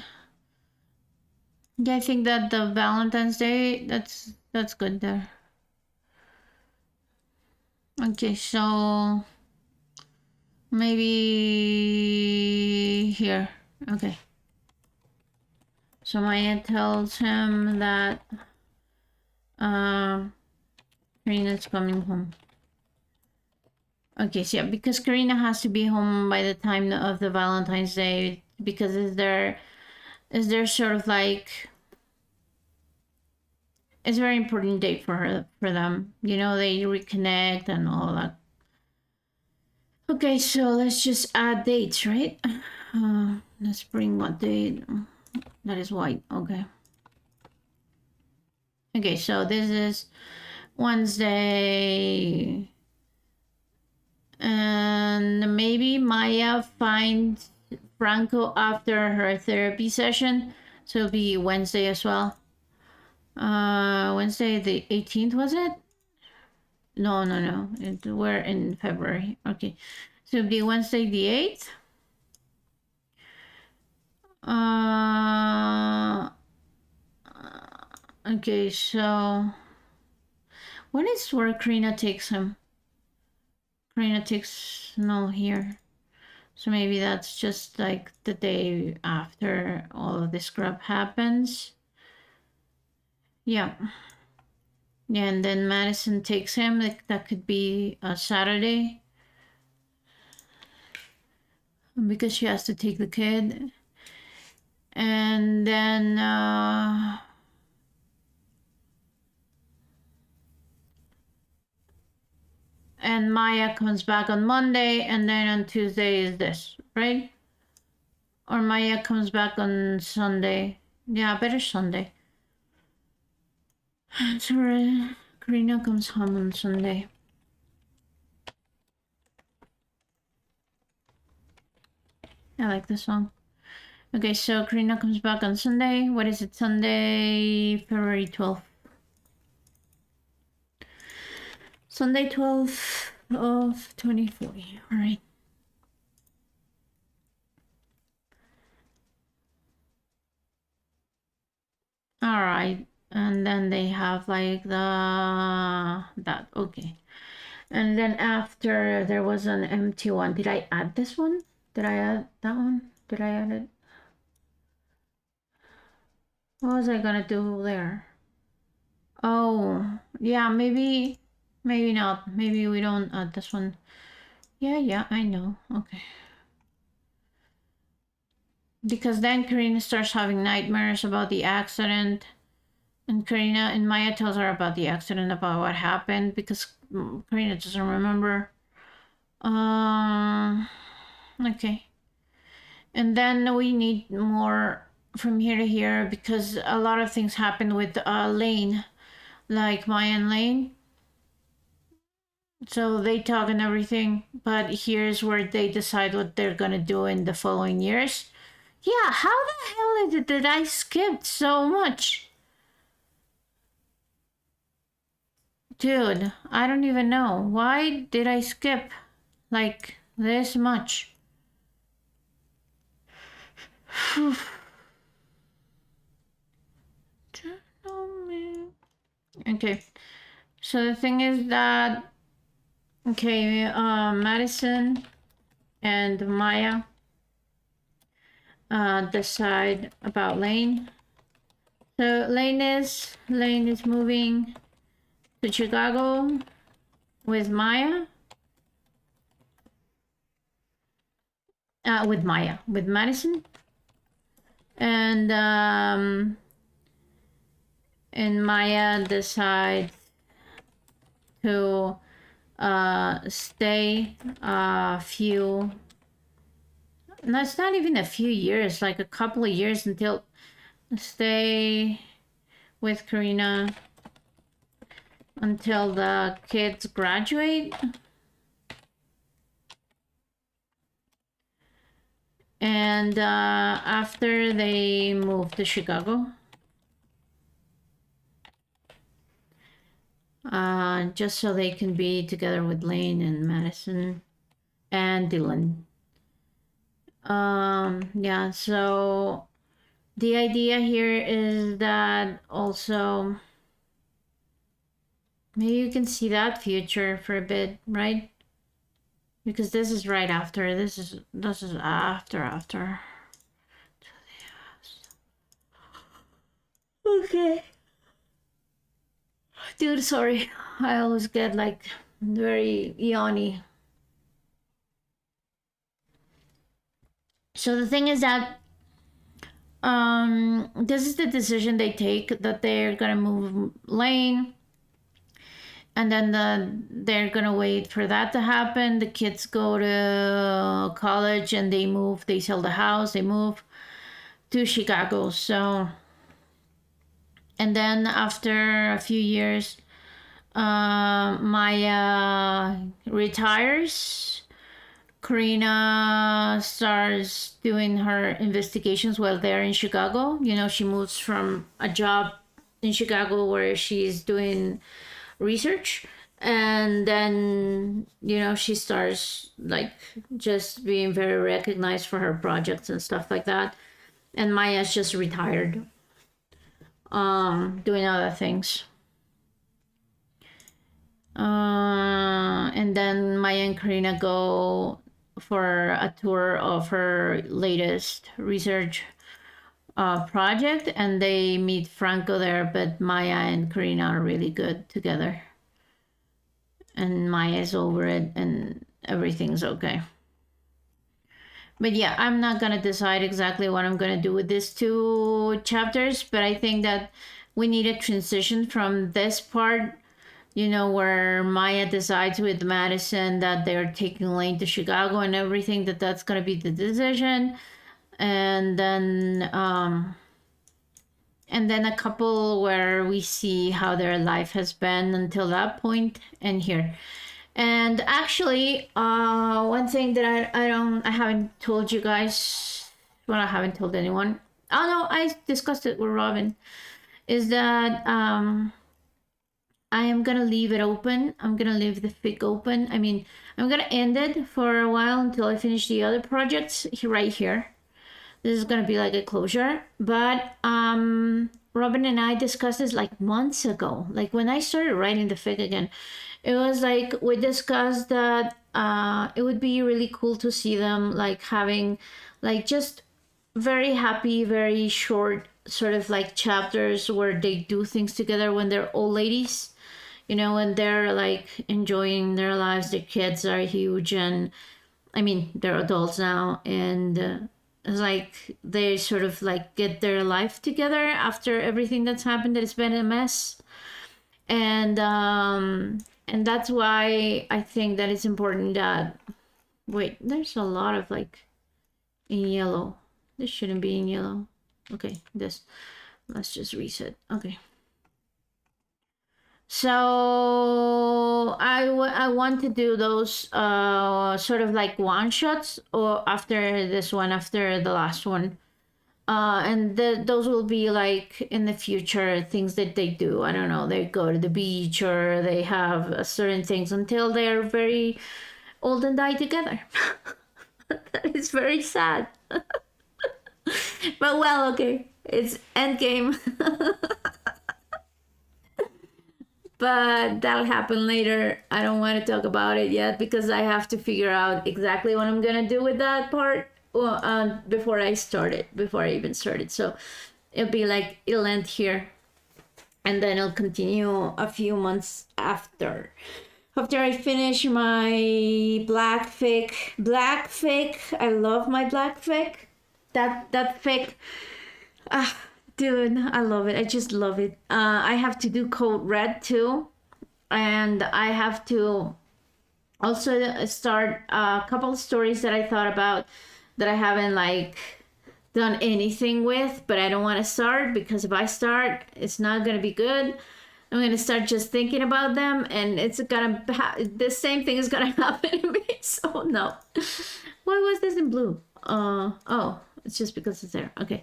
Yeah, I think that the Valentine's Day, that's good there. Okay, so maybe here. Okay. So Maya tells him that Karina's coming home. Okay, so yeah, because Karina has to be home by the time of the Valentine's Day, because is there sort of like, it's a very important date for them. You know, they reconnect and all that. Okay, so let's just add dates, right? Let's bring what date. That is white. Okay. Okay, so this is Wednesday. And maybe Maya finds Franco after her therapy session. So it'll be Wednesday as well. Wednesday the 18th, was it? No. We're in February. Okay. So it'll be Wednesday the 8th. Okay, so when is where Karina takes him? Karina takes no here. So maybe that's just like the day after all of this crap happens. Yeah. Yeah, and then Madison takes him. Like, that could be a Saturday. Because she has to take the kid. And then and Maya comes back on Monday, and then on Tuesday is this, right? Or Maya comes back on Sunday. Yeah, better Sunday. So Karina comes home on Sunday. I like this song. Okay, so Karina comes back on Sunday. What is it? Sunday, February 12th. Sunday 12th of 2040. All right. All right. And then they have like that. Okay. And then after there was an empty one. Did I add this one? Did I add that one? Did I add it? What was I gonna do there? Oh, yeah, maybe not. Maybe we don't add this one. Yeah, I know. Okay. Because then Karina starts having nightmares about the accident. And Karina and Maya tells her about the accident, about what happened, because Karina doesn't remember. Okay. And then we need more from here to here, because a lot of things happened with Lane, like Maya and Lane. So they talk and everything, but here's where they decide what they're gonna do in the following years. Yeah, how the hell did I skip so much? Dude, I don't even know. Why did I skip like this much? Okay, so the thing is that, okay, Madison and Maya decide about Lane. So Lane is moving to Chicago with Maya. With Madison, and Maya decides to stay a few. No, it's not even a few years, like a couple of years until stay with Karina until the kids graduate. And after they move to Chicago, just so they can be together with Lane and Madison and Dylan. Yeah, so the idea here is that also maybe you can see that future for a bit, right? Because this is right after. This is after. Okay. Dude, sorry. I always get like very yawny. So the thing is that this is the decision they take, that they're gonna move Lane, and then they're gonna wait for that to happen. The kids go to college and they sell the house, they move to Chicago. So, and then after a few years, Maya retires. Karina starts doing her investigations while they're in Chicago. You know, she moves from a job in Chicago where she's doing research, and then, you know, she starts like just being very recognized for her projects and stuff like that. And Maya's just retired, doing other things. And then Maya and Karina go for a tour of her latest research project, and they meet Franco there, but Maya and Karina are really good together. And Maya's over it and everything's okay. But yeah, I'm not gonna decide exactly what I'm gonna do with these two chapters, but I think that we need a transition from this part, you know, where Maya decides with Madison that they're taking Lane to Chicago and everything, that's gonna be the decision. And then a couple where we see how their life has been until that point, and here. And actually, one thing that I haven't told you guys, well, I haven't told anyone. Oh no, I discussed it with Robin. Is that I am gonna leave it open. I'm gonna leave the fic open. I mean, I'm gonna end it for a while until I finish the other projects right here. This is gonna be like a closure. But Robin and I discussed this like months ago. Like when I started writing the fic again, it was like we discussed that it would be really cool to see them like having like just very happy, very short sort of like chapters where they do things together when they're old ladies, you know, when they're like enjoying their lives. Their kids are huge, and I mean they're adults now, and it's like they sort of like get their life together after everything that's happened, that it's been a mess. And that's why I think that it's important that, wait, there's a lot of like in yellow. This shouldn't be in yellow. Okay, let's just reset. Okay. So I want to do those sort of like one shots, or after this one, after the last one. And those will be like in the future things that they do. I don't know, they go to the beach or they have certain things until they're very old and die together. That is very sad. But well, okay, it's Endgame. But that'll happen later. I don't want to talk about it yet because I have to figure out exactly what I'm gonna do with that part before I even started. So it'll be like it'll end here, and then it'll continue a few months after. After I finish my black fic, I love my black fic. That fic, ah, dude, I love it. I just love it. I have to do code red too, and I have to also start a couple of stories that I thought about that I haven't like done anything with, but I don't want to start because if I start, it's not gonna be good. I'm gonna start just thinking about them, and it's gonna the same thing is gonna happen to me. So no. Why was this in blue? Oh, it's just because it's there. Okay.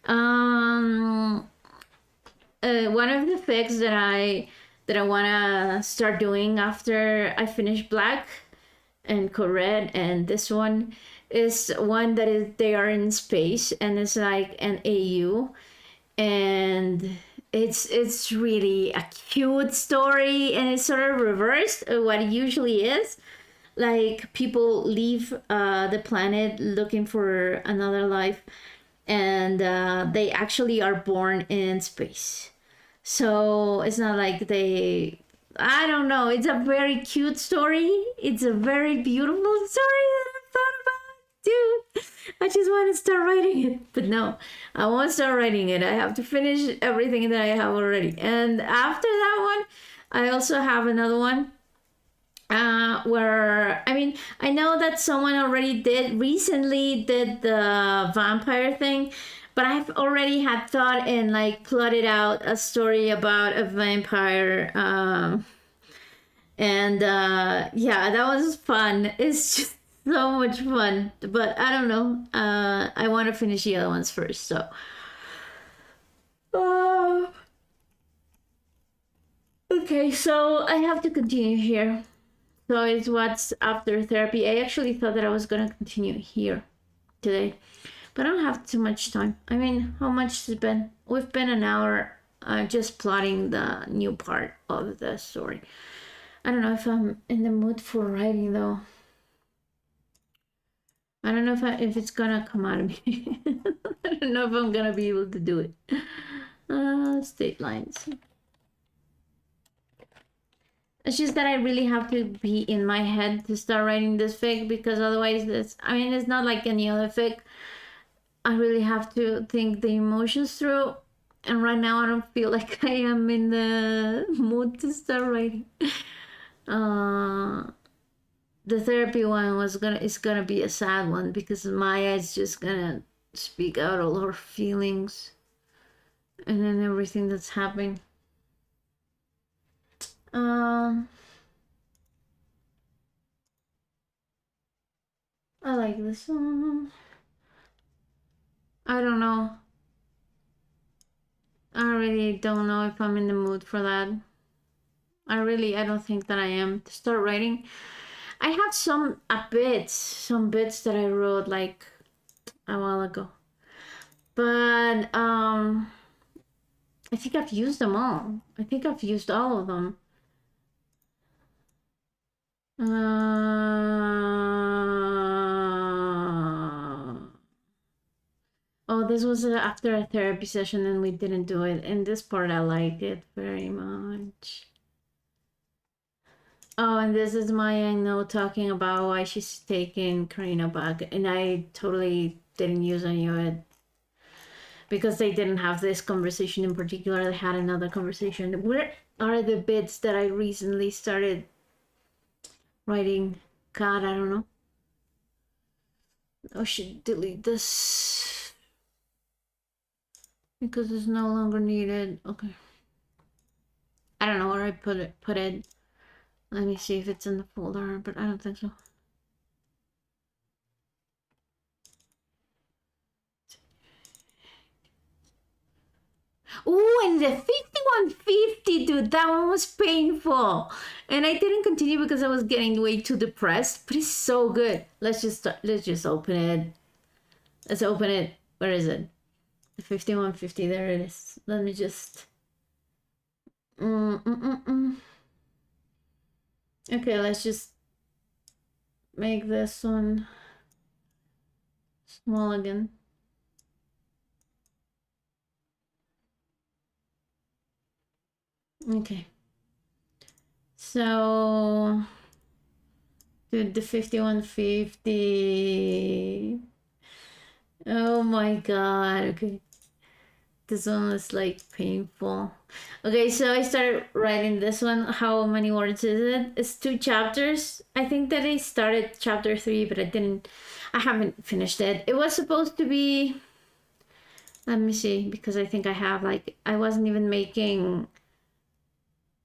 One of the fics that I wanna start doing after I finish black and red, and this one is one that is they are in space and it's like an AU, and it's really a cute story, and it's sort of reversed what it usually is. Like people leave the planet looking for another life, and they actually are born in space. So it's not like they. I don't know. It's a very cute story. It's a very beautiful story that I thought about. Dude, I just want to start writing it. But no, I won't start writing it. I have to finish everything that I have already. And after that one, I also have another one where I mean I know that someone already recently did the vampire thing, but I've already had thought and like plotted out a story about a vampire, and yeah, that was fun. It's just so much fun, but I don't know, I want to finish the other ones first. So uh, okay, so I have to continue here. So it's what's after therapy. I actually thought that I was gonna continue here today, but I don't have too much time. I mean, how much has it been? We've been an hour just plotting the new part of the story. I don't know if I'm in the mood for writing though. I don't know if it's gonna come out of me. I don't know if I'm gonna be able to do it. State lines. It's just that I really have to be in my head to start writing this fic, because otherwise I mean, it's not like any other fic. I really have to think the emotions through, and right now I don't feel like I am in the mood to start writing. The therapy one is gonna be a sad one because Maya is just gonna speak out all her feelings and then everything that's happening. I like this song. I don't know. I really don't know if I'm in the mood for that. I don't think that I am to start writing. I have some bits that I wrote like a while ago, but I think I've used them all. I think I've used all of them. Uh, oh, this was after a therapy session and we didn't do it. And this part I like it very much. Oh, and this is Maya, I know, talking about why she's taking Karina back, and I totally didn't use any of it because they didn't have this conversation in particular. They had another conversation. Where are the bits that I recently started writing? God, I don't know. I should delete this because it's no longer needed. Okay. I don't know where I put it. Let me see if it's in the folder, but I don't think so. Oh, and the 5150, dude, that one was painful. And I didn't continue because I was getting way too depressed, but it's so good. Let's just open it. Let's open it. Where is it? The 5150, there it is. Let me just Okay, let's just make this one small again. Okay. So, dude, the 5150. Oh my god. Okay. This one was like painful. Okay, so I started writing this one. How many words is it? It's 2 chapters. I think that I started chapter 3, but I haven't finished it. It was supposed to be, let me see, because I think I have like, I wasn't even making,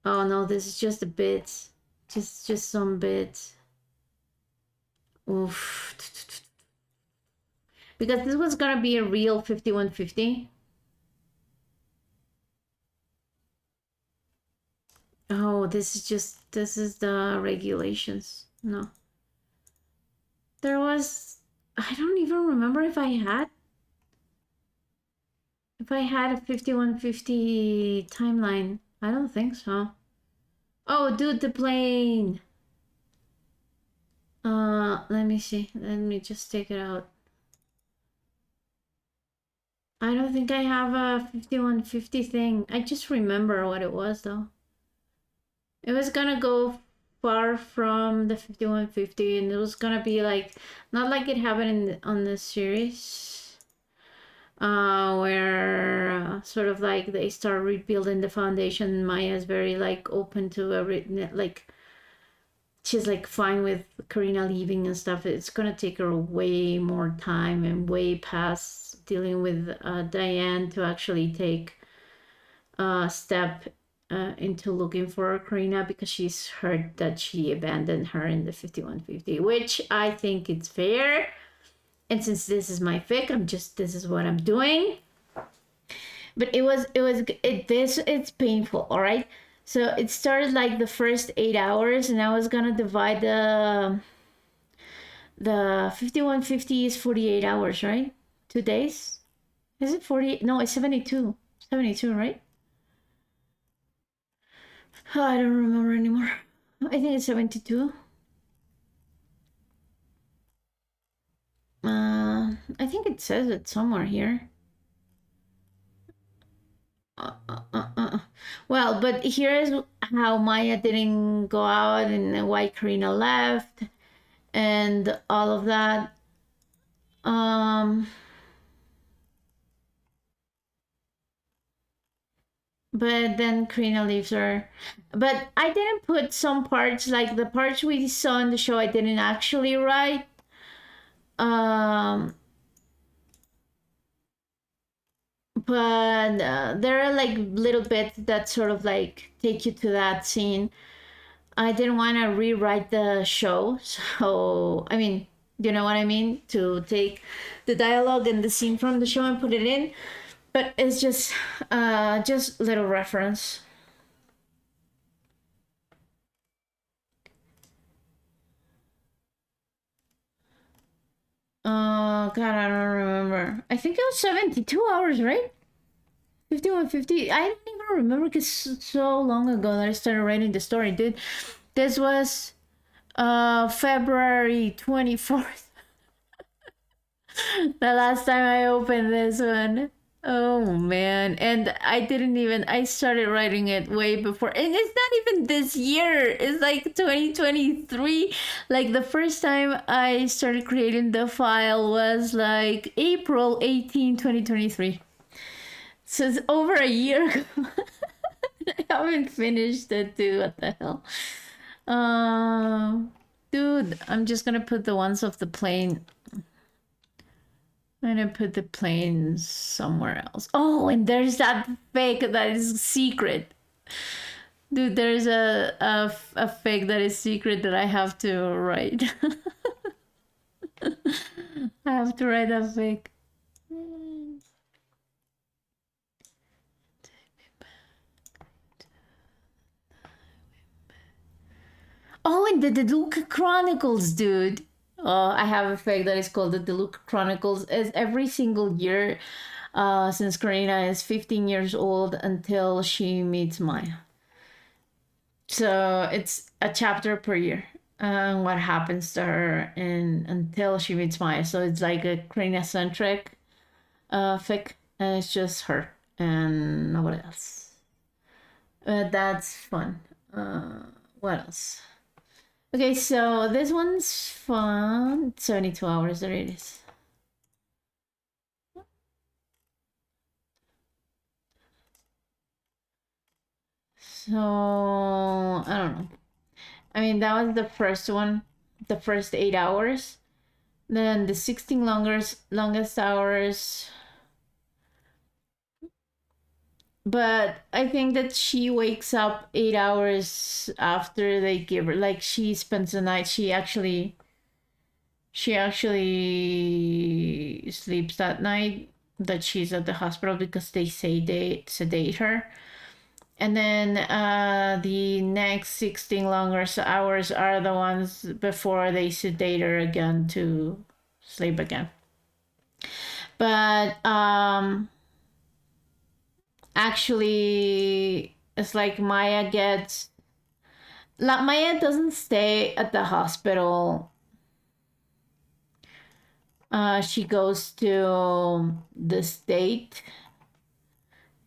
oh no, this is just a bit, just some bits. Oof. Because this was gonna be a real 5150. Oh, this is the regulations. No. There was, I don't even remember if I had a 5150 timeline. I don't think so. Oh, dude, the plane. Let me see. Let me just take it out. I don't think I have a 5150 thing. I just remember what it was though. It was gonna go far from the 5150, and it was gonna be like, not like it happened on this series, where sort of like they start rebuilding the foundation. Maya's very like open to everything, like she's like fine with Karina leaving and stuff. It's gonna take her way more time and way past dealing with Diane to actually take a step into looking for Karina, because she's heard that she abandoned her in the 5150, which I think it's fair. And since this is my fic, this is what I'm doing. But it's painful, all right? So it started like the first 8 hours, and I was gonna divide the 5150 is 48 hours, right? 2 days? Is it 48? No, it's 72. 72, right? Oh, I don't remember anymore. I think it's 72. I think it says it somewhere here. Well, but here's how Maya didn't go out and why Karina left and all of that. But then Karina leaves her. But I didn't put some parts, like the parts we saw in the show, I didn't actually write. But there are like little bits that sort of like take you to that scene. I didn't want to rewrite the show, so I mean, you know what I mean, to take the dialogue and the scene from the show and put it in. But it's just little reference. Oh god, I don't remember. I think it was 72 hours, right? 5150. I don't even remember because so long ago that I started writing the story, dude. This was February 24th. The last time I opened this one. Oh man. And I started writing it way before. And it's not even this year. It's like 2023. Like the first time I started creating the file was like April 18, 2023. So it's over a year ago. I haven't finished it, dude. What the hell? Dude, I'm just gonna put the ones of the plane. I'm gonna put the plane somewhere else. Oh, and there's that fake that is secret. Dude, there's a fake that is secret that I have to write. I have to write a fake. Oh, and the Deluca Chronicles, dude. I have a fake that is called the Deluca Chronicles. It's every single year since Karina is 15 years old until she meets Maya. So it's a chapter per year. What happens to her and until she meets Maya. So it's like a Karina centric fic, and it's just her and nobody else. That's fun. What else? Okay, so this one's fun. 72 hours, there it is. So, I don't know. I mean, that was the first one, the first 8 hours. Then the 16 longest hours. But I think that she wakes up 8 hours after they give her, like she spends the night. She actually sleeps that night that she's at the hospital because they say they sedate her. And then the next 16 longer hours are the ones before they sedate her again to sleep again. But actually, it's like Maya doesn't stay at the hospital. She goes to the state.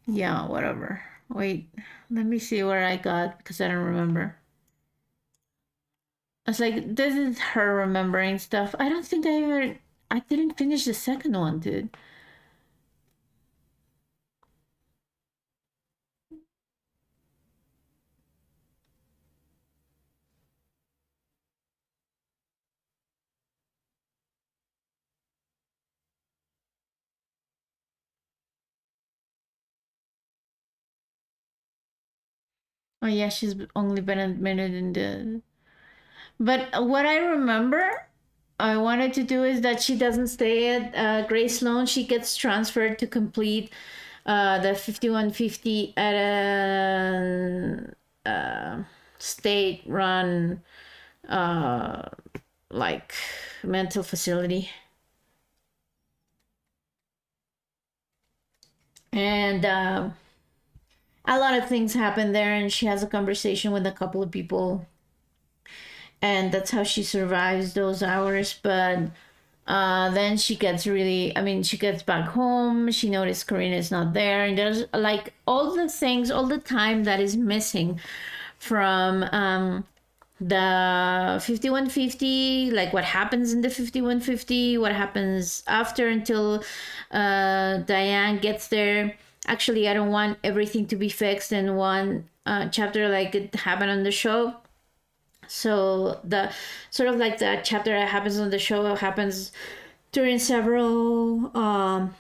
Yeah, whatever. Wait, let me see where I got because I don't remember. I was like, this is her remembering stuff. I don't think I didn't finish the second one, dude. Oh yeah, she's only been admitted in the. But what I remember, I wanted to do is that she doesn't stay at Grace Sloan. She gets transferred to complete the 5150 at a state-run like mental facility. And a lot of things happen there, and she has a conversation with a couple of people, and that's how she survives those hours. But then she gets really, I mean, she gets back home. She noticed Karina is not there, and there's like all the things, all the time that is missing from the 5150, like what happens in the 5150, what happens after until Diane gets there. Actually, I don't want everything to be fixed in one chapter like it happened on the show. So the sort of like the chapter that happens on the show happens during several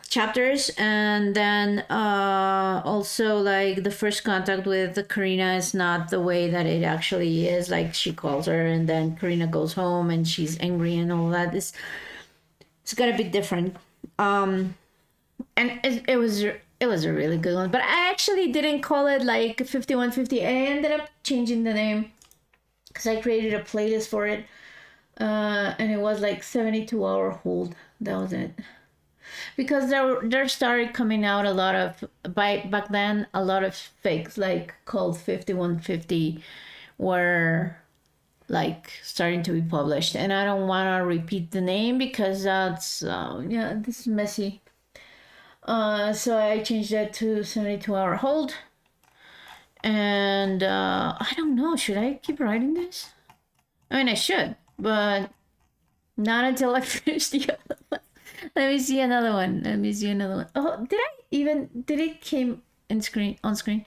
chapters, and then also like the first contact with Karina is not the way that it actually is. Like she calls her, and then Karina goes home, and she's angry, and all that. It's got to be different. And it was a really good one, but I actually didn't call it like 5150. I ended up changing the name because I created a playlist for it. And it was like 72-hour hold. That was it. Because there started coming out a lot of back then a lot of fakes like called 5150 were like starting to be published, and I don't want to repeat the name because that's yeah, this is messy. So I changed that to 72-hour hold. And I don't know, should I keep writing this? I mean, I should, but not until I finish the other one. Let me see another one. Let me see another one. Oh, did it came in screen on screen?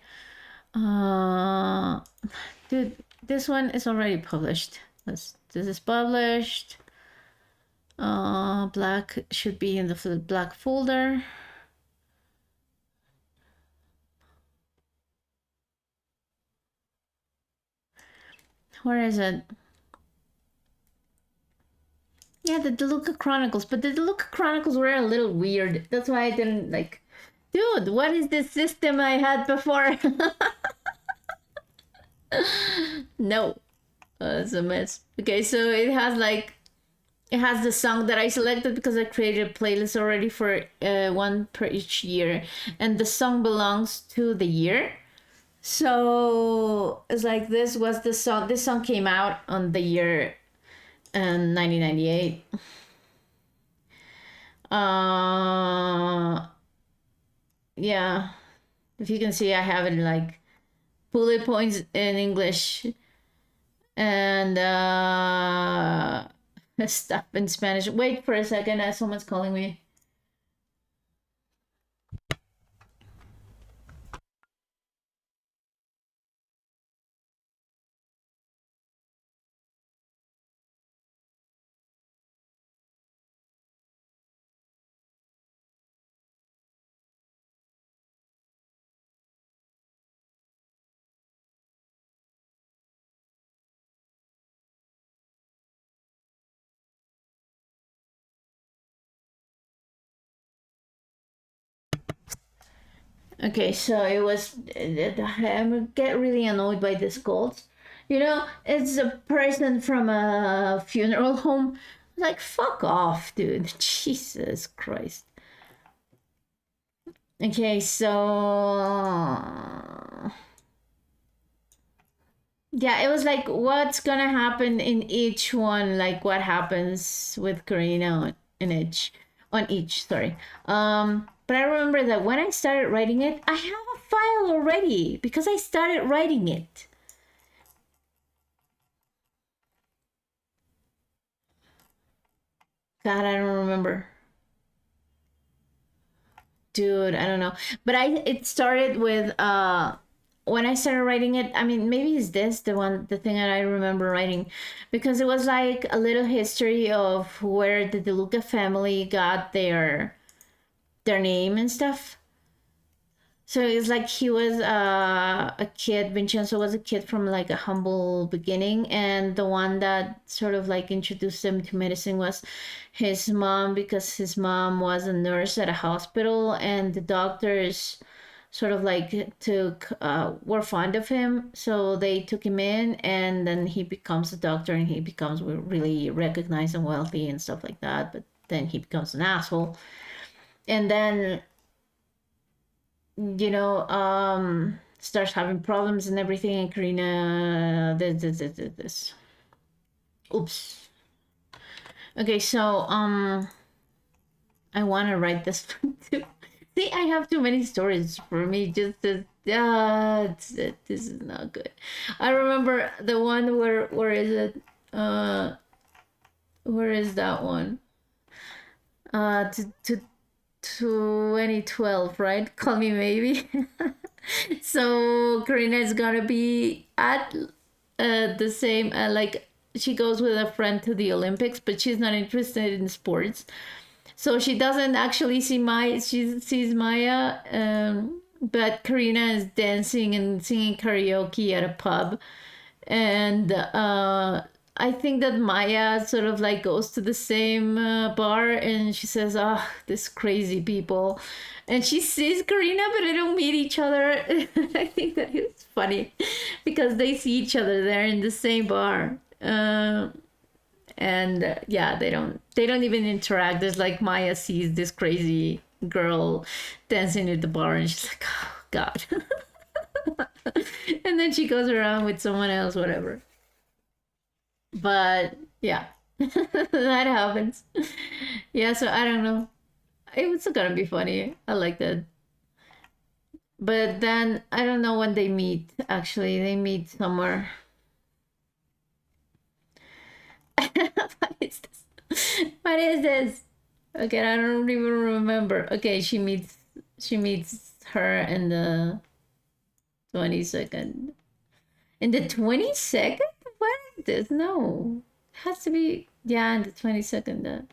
Dude, this one is already published. This is published. Black should be in the black folder. Where is it? Yeah, the DeLuca Chronicles. But the DeLuca Chronicles were a little weird. That's why I didn't like. Dude, what is this system I had before? No, it's a mess. Okay, so it has the song that I selected because I created a playlist already for one per each year, and the song belongs to the year. So it's like this was the song. This song came out on the year 1998. Uh, yeah, if you can see, I have it in like bullet points in English and stuff in Spanish. Wait for a second, someone's calling me. Okay, so it was. I get really annoyed by this calls. You know, it's a person from a funeral home. Like, fuck off, dude. Jesus Christ. Okay, so yeah, it was like what's gonna happen in each one, like what happens with Karina on each, sorry. But I remember that when I started writing it, I have a file already because I started writing it. God, I don't remember. Dude, I don't know. But it started with when I started writing it, I mean, maybe is this the thing that I remember writing, because it was like a little history of where the DeLuca family got their name and stuff. So it's like he was a kid. Vincenzo was a kid from like a humble beginning, and the one that sort of like introduced him to medicine was his mom, because his mom was a nurse at a hospital, and the doctors sort of like were fond of him, so they took him in, and then he becomes a doctor, and he becomes really recognized and wealthy and stuff like that. But then he becomes an asshole, and then starts having problems and everything, and Karina this. Oops. Okay, so I want to write this one too. See, I have too many stories for me. Just this is not good. I remember the one where is it? Where is that one? To 2012, right? Call Me Maybe. So Karina is gonna be at the same like she goes with a friend to the Olympics, but she's not interested in sports, so she doesn't actually see Maya. She sees Maya, but Karina is dancing and singing karaoke at a pub, and I think that Maya sort of like goes to the same bar, and she says, "Oh, this crazy people," and she sees Karina, but they don't meet each other. I think that is funny because they see each other there in the same bar, and yeah, they don't even interact. There's like Maya sees this crazy girl dancing at the bar, and she's like, "Oh God," and then she goes around with someone else, whatever. But yeah, that happens. Yeah, so I don't know. It was gonna be funny. I like that. But then I don't know when they meet. Actually, they meet somewhere. What is this? What is this? Okay, I don't even remember. Okay, she meets her in the 22nd. In the 22nd? What is this? No. It has to be, yeah, in the 22nd.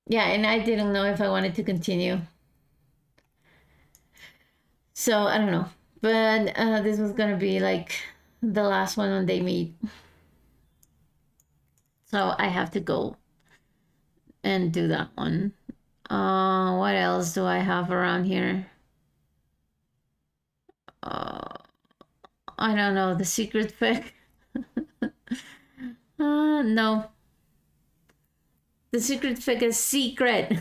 Yeah, and I didn't know if I wanted to continue. So I don't know. But this was gonna be like the last one when they meet. So I have to go and do that one. What else do I have around here? I don't know. The secret fic. No. The secret fic is secret.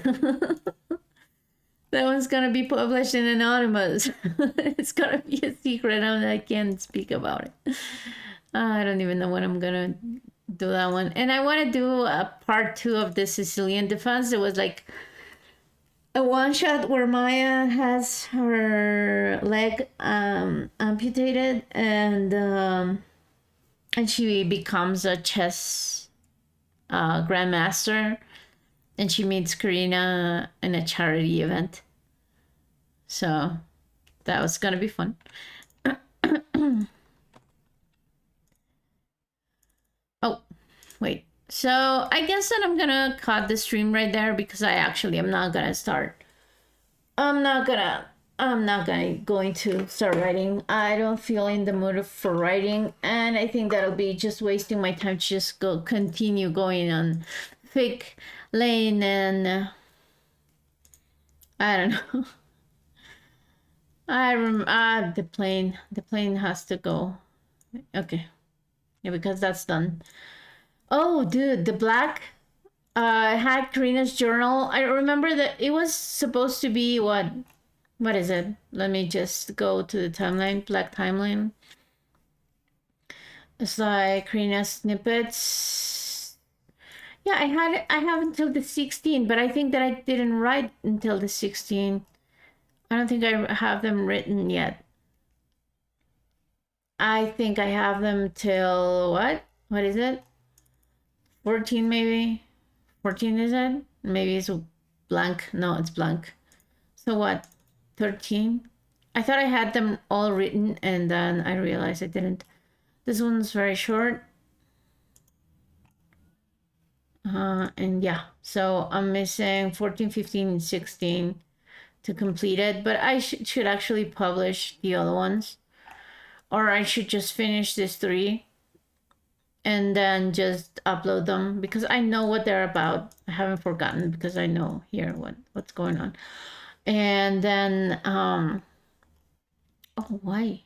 That one's gonna be published in anonymous. It's gonna be a secret. I can't speak about it. I don't even know when I'm gonna do that one. And I want to do a part 2 of the Sicilian defense. It was like a one shot where Maya has her leg amputated, and she becomes a chess grandmaster, and she meets Karina in a charity event. So that was gonna be fun. Oh, wait. So I guess that I'm gonna cut the stream right there because I actually am not gonna start. I'm not going to start writing. I don't feel in the mood for writing, and I think that'll be just wasting my time to just continue going on fic lane, and I don't know. The plane has to go. Okay. Yeah, because that's done. Oh, dude, the black had Karina's journal. I remember that it was supposed to be what is it? Let me just go to the timeline, black timeline. It's like Karina's snippets. Yeah, I have until the 16, but I think that I didn't write until the 16. I don't think I have them written yet. I think I have them till what? What is it? 14 maybe? 14 is it? Maybe it's blank. No, it's blank. So what? 13? I thought I had them all written and then I realized I didn't. This one's very short. And yeah, so I'm missing 14, 15, and 16 to complete it, but I should actually publish the other ones. Or I should just finish these 3 and then just upload them because I know what they're about. I haven't forgotten because I know here what's going on. And then oh, why?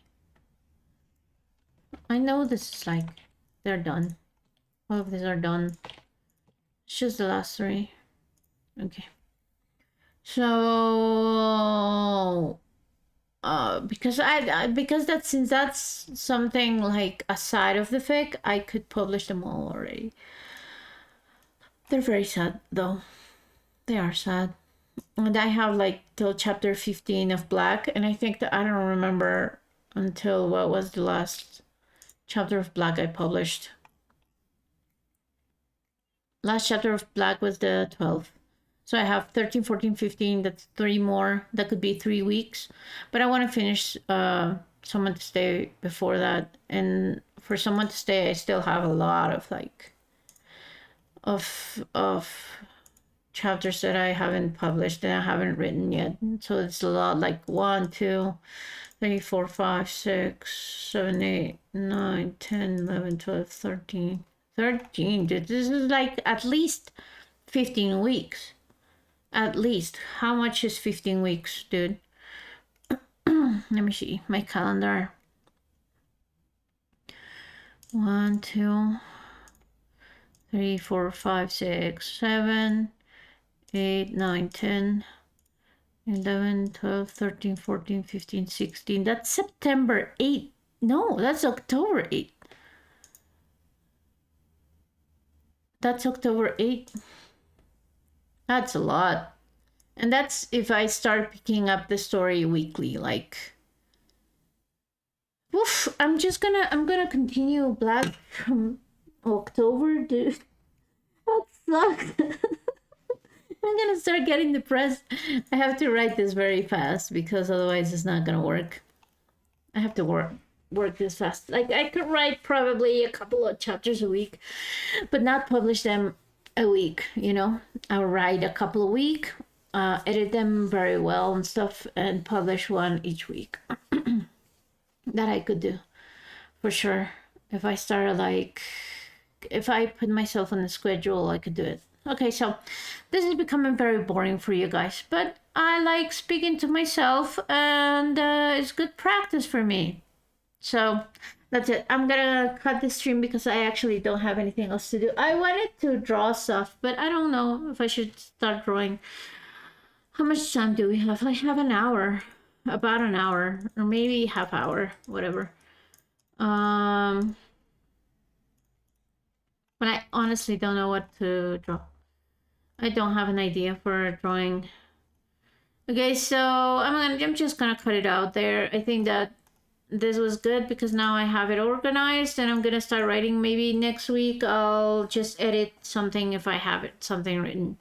I know this is like they're done. All of these are done. It's just the last 3. Okay. So because since that's something like a side of the fic, I could publish them all already. They're very sad though. They are sad. And I have like till chapter 15 of Black, and I think that I don't remember until what was the last chapter of Black I published. Last chapter of Black was the 12th. So I have 13, 14, 15, that's 3 more. That could be 3 weeks. But I want to finish Someone to Stay before that. And for Someone to Stay, I still have a lot of like of chapters that I haven't published and I haven't written yet. So it's a lot, like 1, 2, 3, 4, 5, 6, 7, 8, 9, 10, 11, 12, 13. 13, dude. This is like at least 15 weeks. At least. How much is 15 weeks, dude? Let me see my calendar. 1, 2, 3, 4, 5, 6, 7, 8, 9, 10, 11, 12, 13, 14, 15, 16. That's September 8th. No, that's October 8th. That's October 8th. That's a lot. And that's if I start picking up the story weekly, like oof, I'm gonna continue Black from October, dude. That sucks. I'm gonna start getting depressed. I have to write this very fast because otherwise it's not gonna work. I have to work this fast. Like I could write probably a couple of chapters a week, but not publish them a week, you know? I'll write a couple a week, edit them very well and stuff, and publish one each week. that I could do for sure. If I started like, if I put myself on the schedule, I could do it. Okay, so this is becoming very boring for you guys, but I like speaking to myself, and it's good practice for me. So that's it. I'm gonna cut the stream because I actually don't have anything else to do. I wanted to draw stuff, but I don't know if I should start drawing. How much time do we have? I have an hour, about an hour, or maybe half hour, whatever. But I honestly don't know what to draw. I don't have an idea for drawing. Okay, so I'm just gonna cut it out there. I think that this was good because now I have it organized, and I'm gonna start writing. Maybe next week I'll just edit something if I have it something written.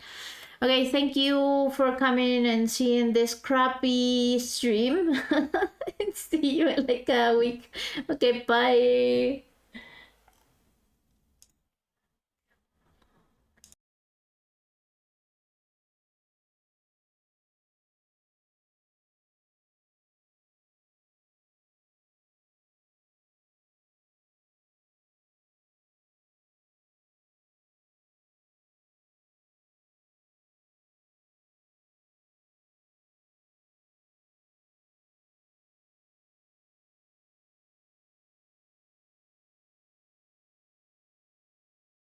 Okay, thank you for coming and seeing this crappy stream. See you in like a week. Okay, bye.